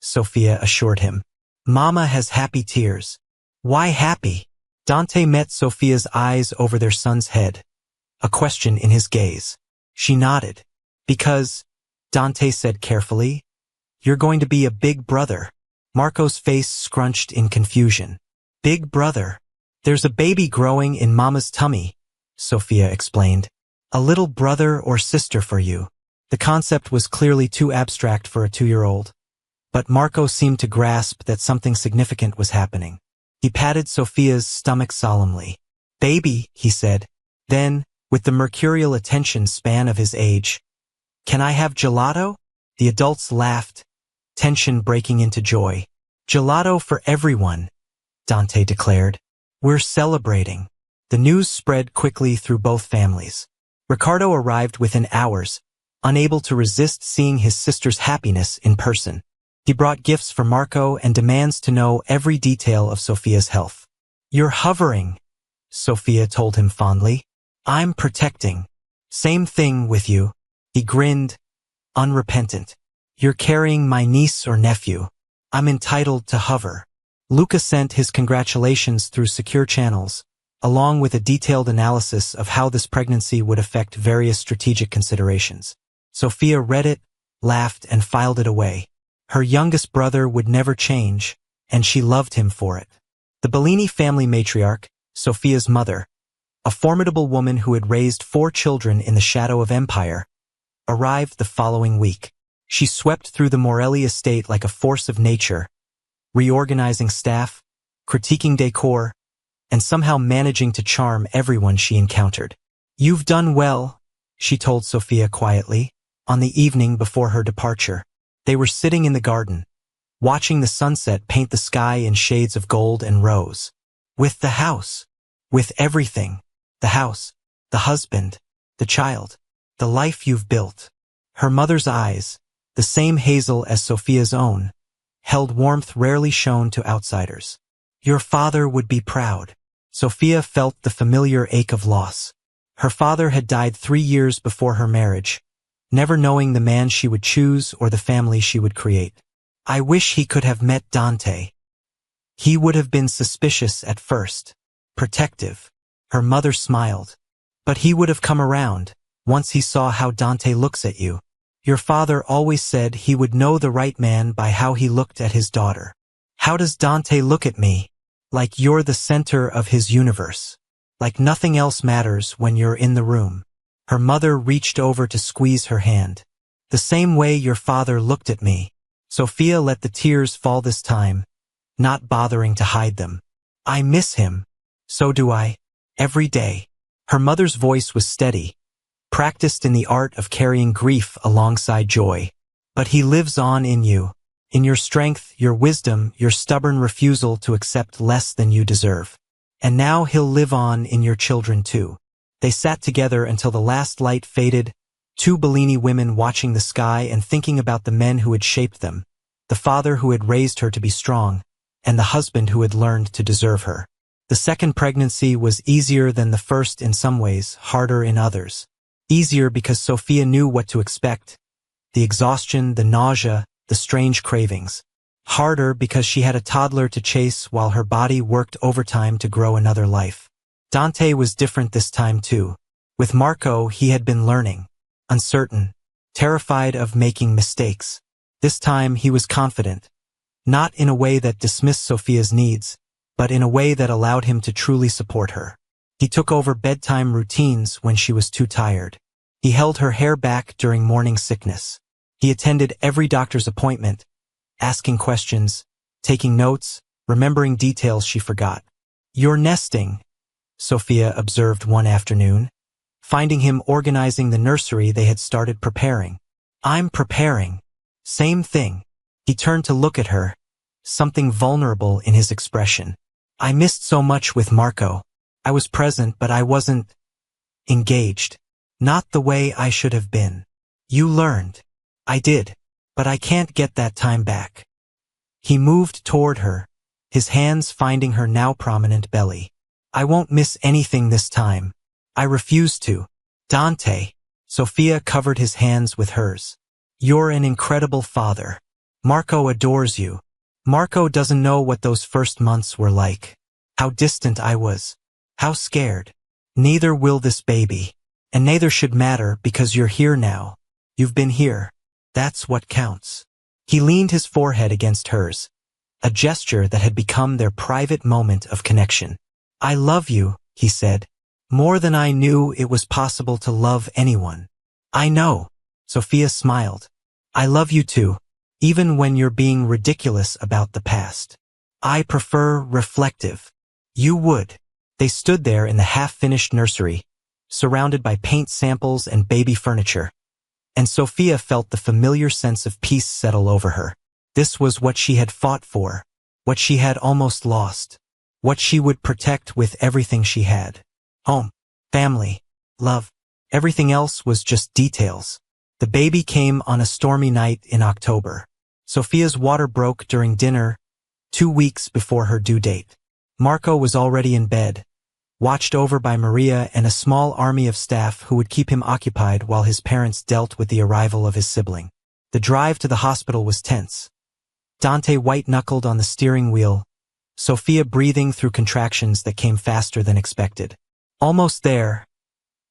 S1: Sophia assured him. Mama has happy tears. Why happy? Dante met Sophia's eyes over their son's head, a question in his gaze. She nodded. Because, Dante said carefully, you're going to be a big brother. Marco's face scrunched in confusion. Big brother. There's a baby growing in Mama's tummy, Sophia explained. A little brother or sister for you. The concept was clearly too abstract for a 2-year-old. But Marco seemed to grasp that something significant was happening. He patted Sophia's stomach solemnly. Baby, he said. Then, with the mercurial attention span of his age, can I have gelato? The adults laughed, tension breaking into joy. Gelato for everyone, Dante declared. We're celebrating. The news spread quickly through both families. Ricardo arrived within hours, unable to resist seeing his sister's happiness in person. He brought gifts for Marco and demands to know every detail of Sophia's health. You're hovering, Sophia told him fondly. I'm protecting. Same thing with you. He grinned, unrepentant. You're carrying my niece or nephew. I'm entitled to hover. Luca sent his congratulations through secure channels, along with a detailed analysis of how this pregnancy would affect various strategic considerations. Sophia read it, laughed, and filed it away. Her youngest brother would never change, and she loved him for it. The Bellini family matriarch, Sophia's mother, a formidable woman who had raised 4 children in the shadow of empire, arrived the following week. She swept through the Morelli estate like a force of nature, reorganizing staff, critiquing decor, and somehow managing to charm everyone she encountered. You've done well, she told Sophia quietly, on the evening before her departure. They were sitting in the garden, watching the sunset paint the sky in shades of gold and rose. With the house. With everything. The house. The husband. The child. The life you've built. Her mother's eyes, the same hazel as Sophia's own, held warmth rarely shown to outsiders. Your father would be proud. Sophia felt the familiar ache of loss. Her father had died 3 years before her marriage, never knowing the man she would choose or the family she would create. I wish he could have met Dante. He would have been suspicious at first, protective. Her mother smiled. But he would have come around, once he saw how Dante looks at you. Your father always said he would know the right man by how he looked at his daughter. How does Dante look at me? Like you're the center of his universe. Like nothing else matters when you're in the room. Her mother reached over to squeeze her hand. The same way your father looked at me. Sophia let the tears fall this time, not bothering to hide them. I miss him. So do I. Every day. Her mother's voice was steady, practiced in the art of carrying grief alongside joy. But he lives on in you, in your strength, your wisdom, your stubborn refusal to accept less than you deserve. And now he'll live on in your children too. They sat together until the last light faded, 2 Bellini women watching the sky and thinking about the men who had shaped them, the father who had raised her to be strong, and the husband who had learned to deserve her. The second pregnancy was easier than the first in some ways, harder in others. Easier because Sophia knew what to expect, the exhaustion, the nausea, the strange cravings. Harder because she had a toddler to chase while her body worked overtime to grow another life. Dante was different this time too. With Marco, he had been learning, uncertain, terrified of making mistakes. This time he was confident, not in a way that dismissed Sophia's needs, but in a way that allowed him to truly support her. He took over bedtime routines when she was too tired. He held her hair back during morning sickness. He attended every doctor's appointment, asking questions, taking notes, remembering details she forgot. You're nesting, Sophia observed one afternoon, finding him organizing the nursery they had started preparing. I'm preparing. Same thing. He turned to look at her, something vulnerable in his expression. I missed so much with Marco. I was present, but I wasn't engaged. Not the way I should have been. You learned. I did. But I can't get that time back. He moved toward her, his hands finding her now prominent belly. I won't miss anything this time. I refuse to. Dante. Sophia covered his hands with hers. You're an incredible father. Marco adores you. Marco doesn't know what those first months were like. How distant I was. How scared. Neither will this baby. And neither should matter because you're here now. You've been here. That's what counts. He leaned his forehead against hers, a gesture that had become their private moment of connection. I love you, he said, more than I knew it was possible to love anyone. I know. Sophia smiled. I love you too, even when you're being ridiculous about the past. I prefer reflective. You would. They stood there in the half-finished nursery, surrounded by paint samples and baby furniture. And Sophia felt the familiar sense of peace settle over her. This was what she had fought for, what she had almost lost, what she would protect with everything she had. Home, family, love. Everything else was just details. The baby came on a stormy night in October. Sophia's water broke during dinner, 2 weeks before her due date. Marco was already in bed, watched over by Maria and a small army of staff who would keep him occupied while his parents dealt with the arrival of his sibling. The drive to the hospital was tense. Dante white-knuckled on the steering wheel, Sophia breathing through contractions that came faster than expected. Almost there,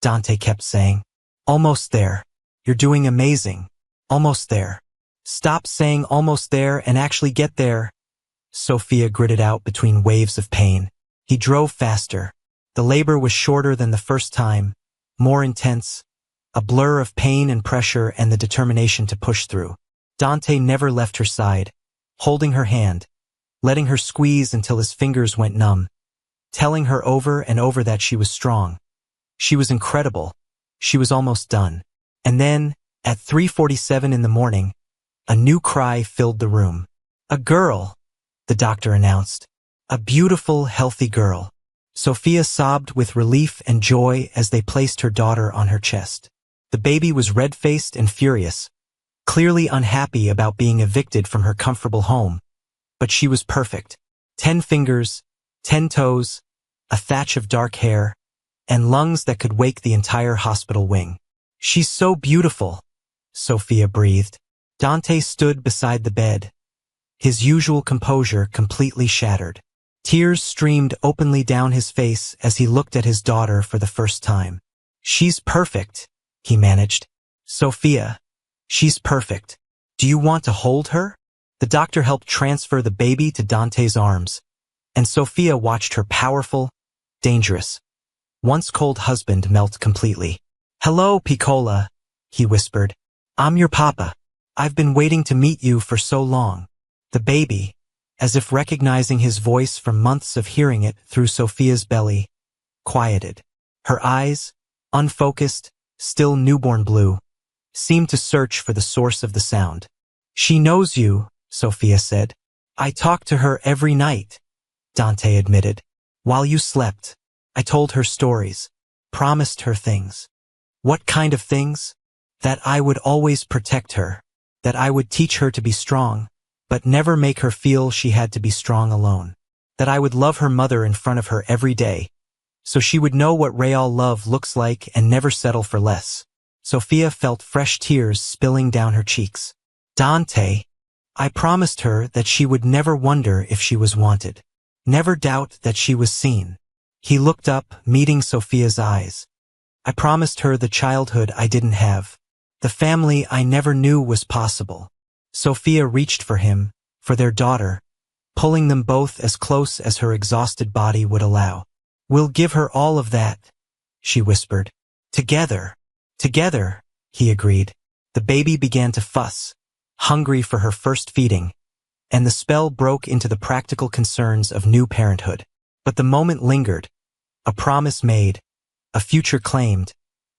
S1: Dante kept saying. Almost there. You're doing amazing. Almost there. Stop saying almost there and actually get there, Sophia gritted out between waves of pain. He drove faster. The labor was shorter than the first time, more intense, a blur of pain and pressure and the determination to push through. Dante never left her side, holding her hand, letting her squeeze until his fingers went numb, telling her over and over that she was strong. She was incredible. She was almost done. And then, at 3:47 in the morning, a new cry filled the room. A girl, the doctor announced. A beautiful, healthy girl. Sophia sobbed with relief and joy as they placed her daughter on her chest. The baby was red-faced and furious, clearly unhappy about being evicted from her comfortable home, but she was perfect. 10 fingers, 10 toes, a thatch of dark hair, and lungs that could wake the entire hospital wing. "She's so beautiful," Sophia breathed. Dante stood beside the bed, his usual composure completely shattered. Tears streamed openly down his face as he looked at his daughter for the first time. "She's perfect," he managed. "Sophia, she's perfect. Do you want to hold her?" The doctor helped transfer the baby to Dante's arms, and Sophia watched her powerful, dangerous, once cold husband melt completely. "Hello, Piccola," he whispered. "I'm your papa. I've been waiting to meet you for so long." The baby, as if recognizing his voice from months of hearing it through Sophia's belly, quieted. Her eyes, unfocused, still newborn blue, seemed to search for the source of the sound. "She knows you," Sophia said. "I talk to her every night," Dante admitted. "While you slept, I told her stories, promised her things." "What kind of things?" "That I would always protect her, that I would teach her to be strong, but never make her feel she had to be strong alone. That I would love her mother in front of her every day, so she would know what real love looks like and never settle for less." Sophia felt fresh tears spilling down her cheeks. "Dante, I promised her that she would never wonder if she was wanted, never doubt that she was seen." He looked up, meeting Sophia's eyes. "I promised her the childhood I didn't have, the family I never knew was possible." Sophia reached for him, for their daughter, pulling them both as close as her exhausted body would allow. "We'll give her all of that," she whispered. "Together." "Together," he agreed. The baby began to fuss, hungry for her first feeding, and the spell broke into the practical concerns of new parenthood. But the moment lingered, a promise made, a future claimed,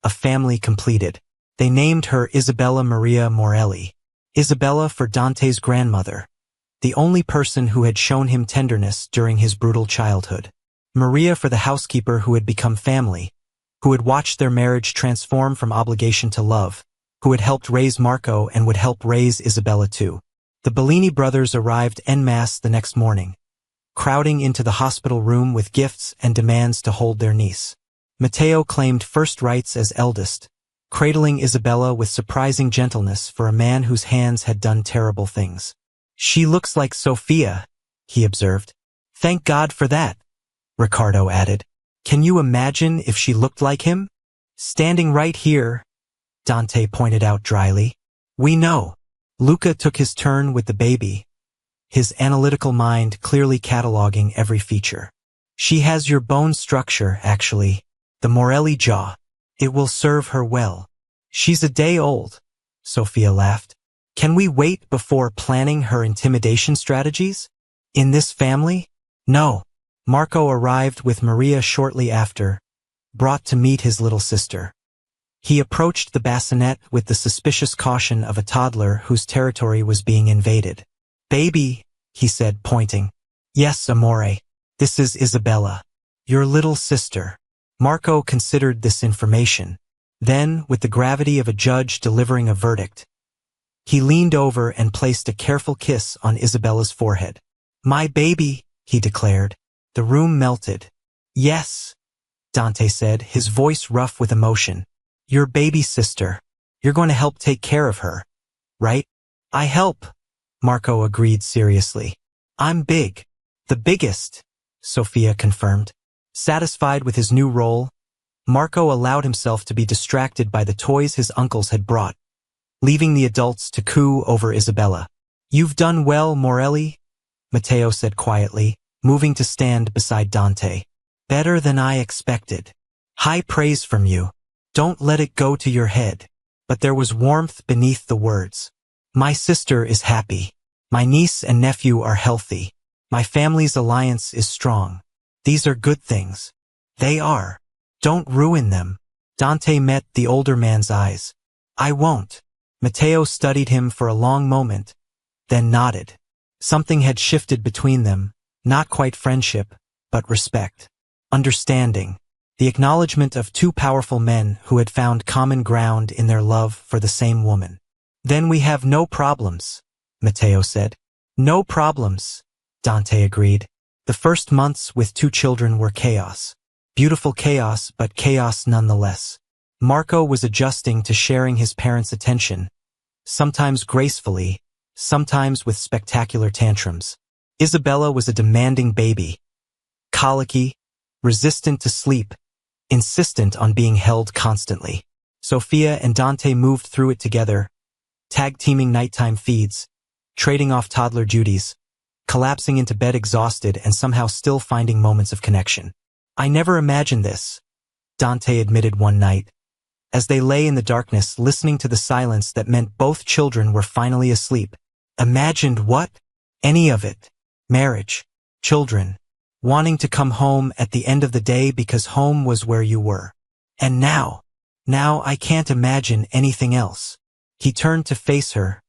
S1: a family completed. They named her Isabella Maria Morelli. Isabella for Dante's grandmother, the only person who had shown him tenderness during his brutal childhood. Maria for the housekeeper who had become family, who had watched their marriage transform from obligation to love, who had helped raise Marco and would help raise Isabella too. The Bellini brothers arrived en masse the next morning, crowding into the hospital room with gifts and demands to hold their niece. Matteo claimed first rights as eldest, cradling Isabella with surprising gentleness for a man whose hands had done terrible things. "She looks like Sophia," he observed. "Thank God for that," Riccardo added. "Can you imagine if she looked like him? Standing right here," Dante pointed out dryly. "We know." Luca took his turn with the baby, his analytical mind clearly cataloging every feature. "She has your bone structure, actually, the Morelli jaw. It will serve her well." "She's a day old," Sophia laughed. "Can we wait before planning her intimidation strategies? In this family? No." Marco arrived with Maria shortly after, brought to meet his little sister. He approached the bassinet with the suspicious caution of a toddler whose territory was being invaded. "Baby," he said, pointing. "Yes, amore. This is Isabella, your little sister." Marco considered this information. Then, with the gravity of a judge delivering a verdict, he leaned over and placed a careful kiss on Isabella's forehead. "My baby," he declared. The room melted. "Yes," Dante said, his voice rough with emotion. "Your baby sister. You're going to help take care of her, right?" "I help," Marco agreed seriously. "I'm big. The biggest," Sophia confirmed. Satisfied with his new role, Marco allowed himself to be distracted by the toys his uncles had brought, leaving the adults to coo over Isabella. "You've done well, Morelli," Matteo said quietly, moving to stand beside Dante. "Better than I expected. High praise from you. Don't let it go to your head." But there was warmth beneath the words. "My sister is happy. My niece and nephew are healthy. My family's alliance is strong. These are good things." "They are. Don't ruin them." Dante met the older man's eyes. "I won't." Matteo studied him for a long moment, then nodded. Something had shifted between them, not quite friendship, but respect. Understanding. The acknowledgement of two powerful men who had found common ground in their love for the same woman. Then we have no problems, Matteo said. No problems, Dante agreed. The first months with 2 children were chaos. Beautiful chaos, but chaos nonetheless. Marco was adjusting to sharing his parents' attention, sometimes gracefully, sometimes with spectacular tantrums. Isabella was a demanding baby, colicky, resistant to sleep, insistent on being held constantly. Sophia and Dante moved through it together, tag-teaming nighttime feeds, trading off toddler duties, collapsing into bed exhausted and somehow still finding moments of connection. I never imagined this, Dante admitted one night, as they lay in the darkness listening to the silence that meant both children were finally asleep. Imagined what? Any of it. Marriage, children, wanting to come home at the end of the day because home was where you were. And now I can't imagine anything else. He turned to face her,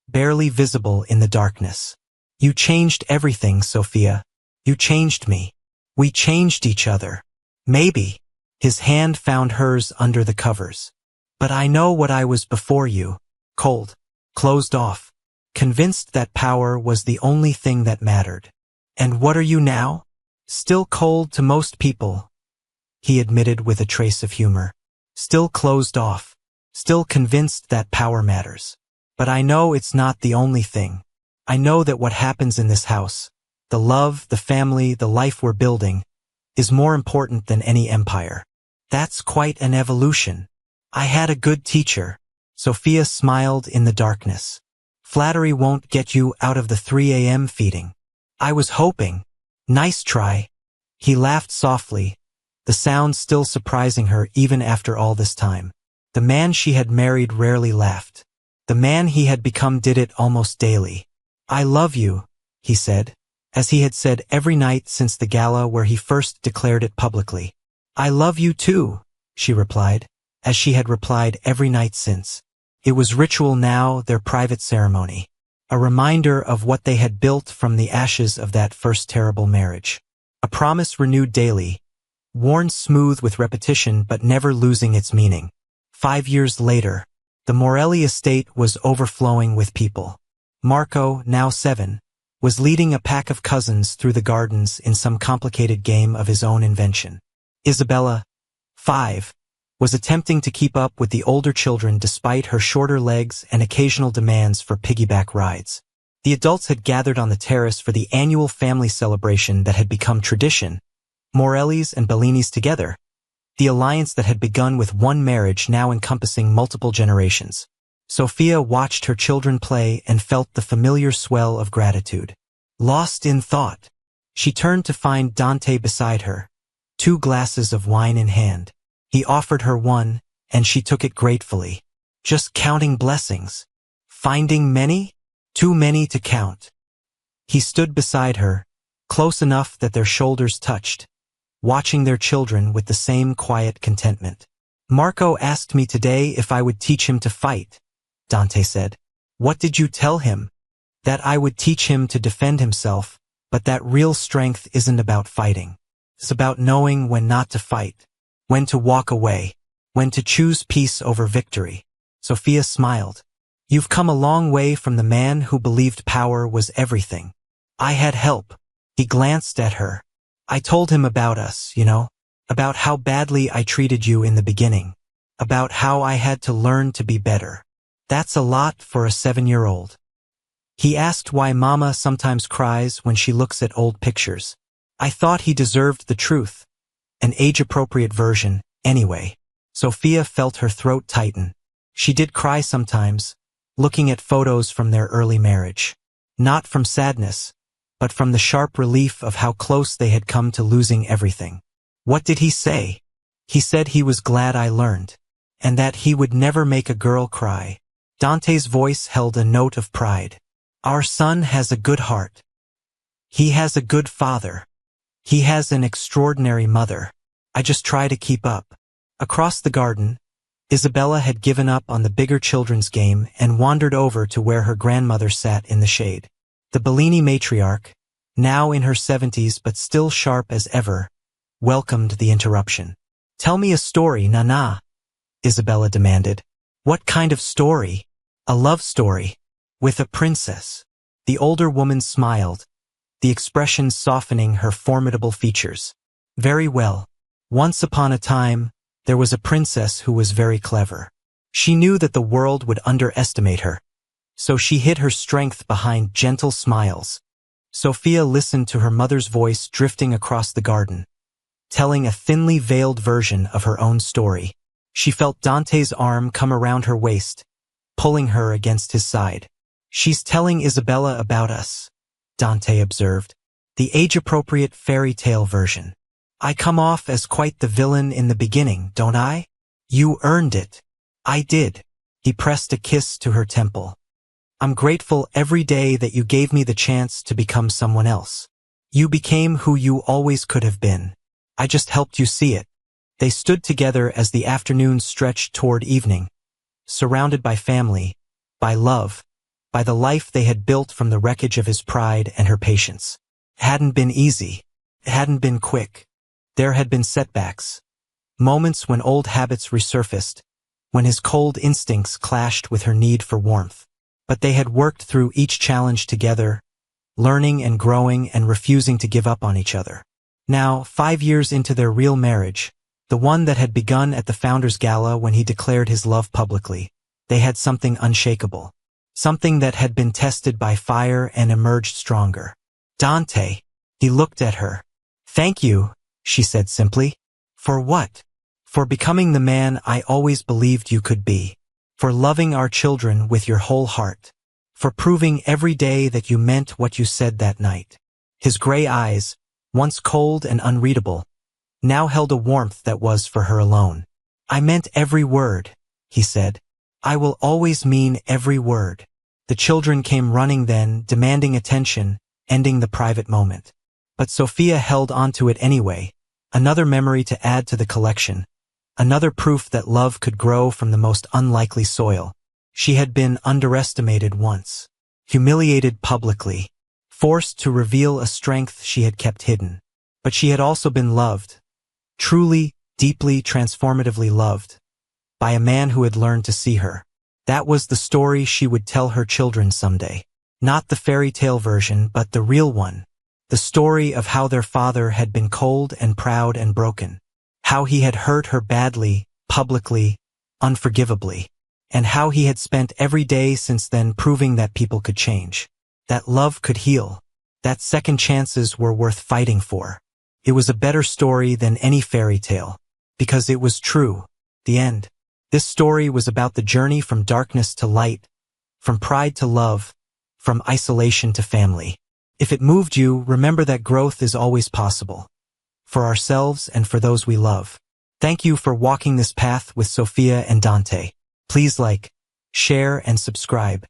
S1: barely visible in the darkness. You changed everything, Sophia. You changed me. We changed each other. Maybe. His hand found hers under the covers. But I know what I was before you. Cold. Closed off. Convinced that power was the only thing that mattered. And what are you now? Still cold to most people, he admitted with a trace of humor. Still closed off. Still convinced that power matters. But I know it's not the only thing. I know that what happens in this house, the love, the family, the life we're building, is more important than any empire. That's quite an evolution. I had a good teacher. Sophia smiled in the darkness. Flattery won't get you out of the 3 a.m. feeding. I was hoping. Nice try. He laughed softly, the sound still surprising her even after all this time. The man she had married rarely laughed. The man he had become did it almost daily. I love you, he said, as he had said every night since the gala where he first declared it publicly. I love you too, she replied, as she had replied every night since. It was ritual now, their private ceremony. A reminder of what they had built from the ashes of that first terrible marriage. A promise renewed daily, worn smooth with repetition but never losing its meaning. 5 years later, the Morelli estate was overflowing with people. Marco, now 7, was leading a pack of cousins through the gardens in some complicated game of his own invention. Isabella, 5, was attempting to keep up with the older children despite her shorter legs and occasional demands for piggyback rides. The adults had gathered on the terrace for the annual family celebration that had become tradition, Morelli's and Bellini's together, the alliance that had begun with one marriage now encompassing multiple generations. Sophia watched her children play and felt the familiar swell of gratitude. Lost in thought, she turned to find Dante beside her, 2 glasses of wine in hand. He offered her one, and she took it gratefully. Just counting blessings. Finding many? Too many to count. He stood beside her, close enough that their shoulders touched, watching their children with the same quiet contentment. Marco asked me today if I would teach him to fight, Dante said. What did you tell him? That I would teach him to defend himself, but that real strength isn't about fighting. It's about knowing when not to fight, when to walk away, when to choose peace over victory. Sophia smiled. You've come a long way from the man who believed power was everything. I had help. He glanced at her. I told him about us, about how badly I treated you in the beginning, about how I had to learn to be better. That's a lot for a 7-year-old. He asked why Mama sometimes cries when she looks at old pictures. I thought he deserved the truth, an age-appropriate version, anyway. Sophia felt her throat tighten. She did cry sometimes, looking at photos from their early marriage. Not from sadness, but from the sharp relief of how close they had come to losing everything. What did he say? He said he was glad I learned, and that he would never make a girl cry. Dante's voice held a note of pride. Our son has a good heart. He has a good father. He has an extraordinary mother. I just try to keep up. Across the garden, Isabella had given up on the bigger children's game and wandered over to where her grandmother sat in the shade. The Bellini matriarch, now in her 70s but still sharp as ever, welcomed the interruption. Tell me a story, Nana, Isabella demanded. What kind of story? A love story. With a princess. The older woman smiled, the expression softening her formidable features. Very well. Once upon a time, there was a princess who was very clever. She knew that the world would underestimate her, so she hid her strength behind gentle smiles. Sophia listened to her mother's voice drifting across the garden, telling a thinly veiled version of her own story. She felt Dante's arm come around her waist, pulling her against his side. She's telling Isabella about us, Dante observed. The age-appropriate fairy tale version. I come off as quite the villain in the beginning, don't I? You earned it. I did. He pressed a kiss to her temple. I'm grateful every day that you gave me the chance to become someone else. You became who you always could have been. I just helped you see it. They stood together as the afternoon stretched toward evening, surrounded by family, by love, by the life they had built from the wreckage of his pride and her patience. It hadn't been easy. It hadn't been quick. There had been setbacks. Moments when old habits resurfaced, when his cold instincts clashed with her need for warmth. But they had worked through each challenge together, learning and growing and refusing to give up on each other. Now, 5 years into their real marriage, the one that had begun at the Founders' Gala when he declared his love publicly, they had something unshakable. Something that had been tested by fire and emerged stronger. Dante. He looked at her. Thank you, she said simply. For what? For becoming the man I always believed you could be. For loving our children with your whole heart. For proving every day that you meant what you said that night. His gray eyes, once cold and unreadable, now held a warmth that was for her alone. I meant every word, he said. I will always mean every word. The children came running then, demanding attention, ending the private moment. But Sophia held onto it anyway, another memory to add to the collection, another proof that love could grow from the most unlikely soil. She had been underestimated once, humiliated publicly, forced to reveal a strength she had kept hidden. But she had also been loved, truly, deeply, transformatively loved, by a man who had learned to see her. That was the story she would tell her children someday. Not the fairy tale version, but the real one. The story of how their father had been cold and proud and broken. How he had hurt her badly, publicly, unforgivably. And how he had spent every day since then proving that people could change. That love could heal. That second chances were worth fighting for. It was a better story than any fairy tale. Because it was true. The end. This story was about the journey from darkness to light, from pride to love, from isolation to family. If it moved you, remember that growth is always possible. For ourselves and for those we love. Thank you for walking this path with Sophia and Dante. Please like, share, and subscribe.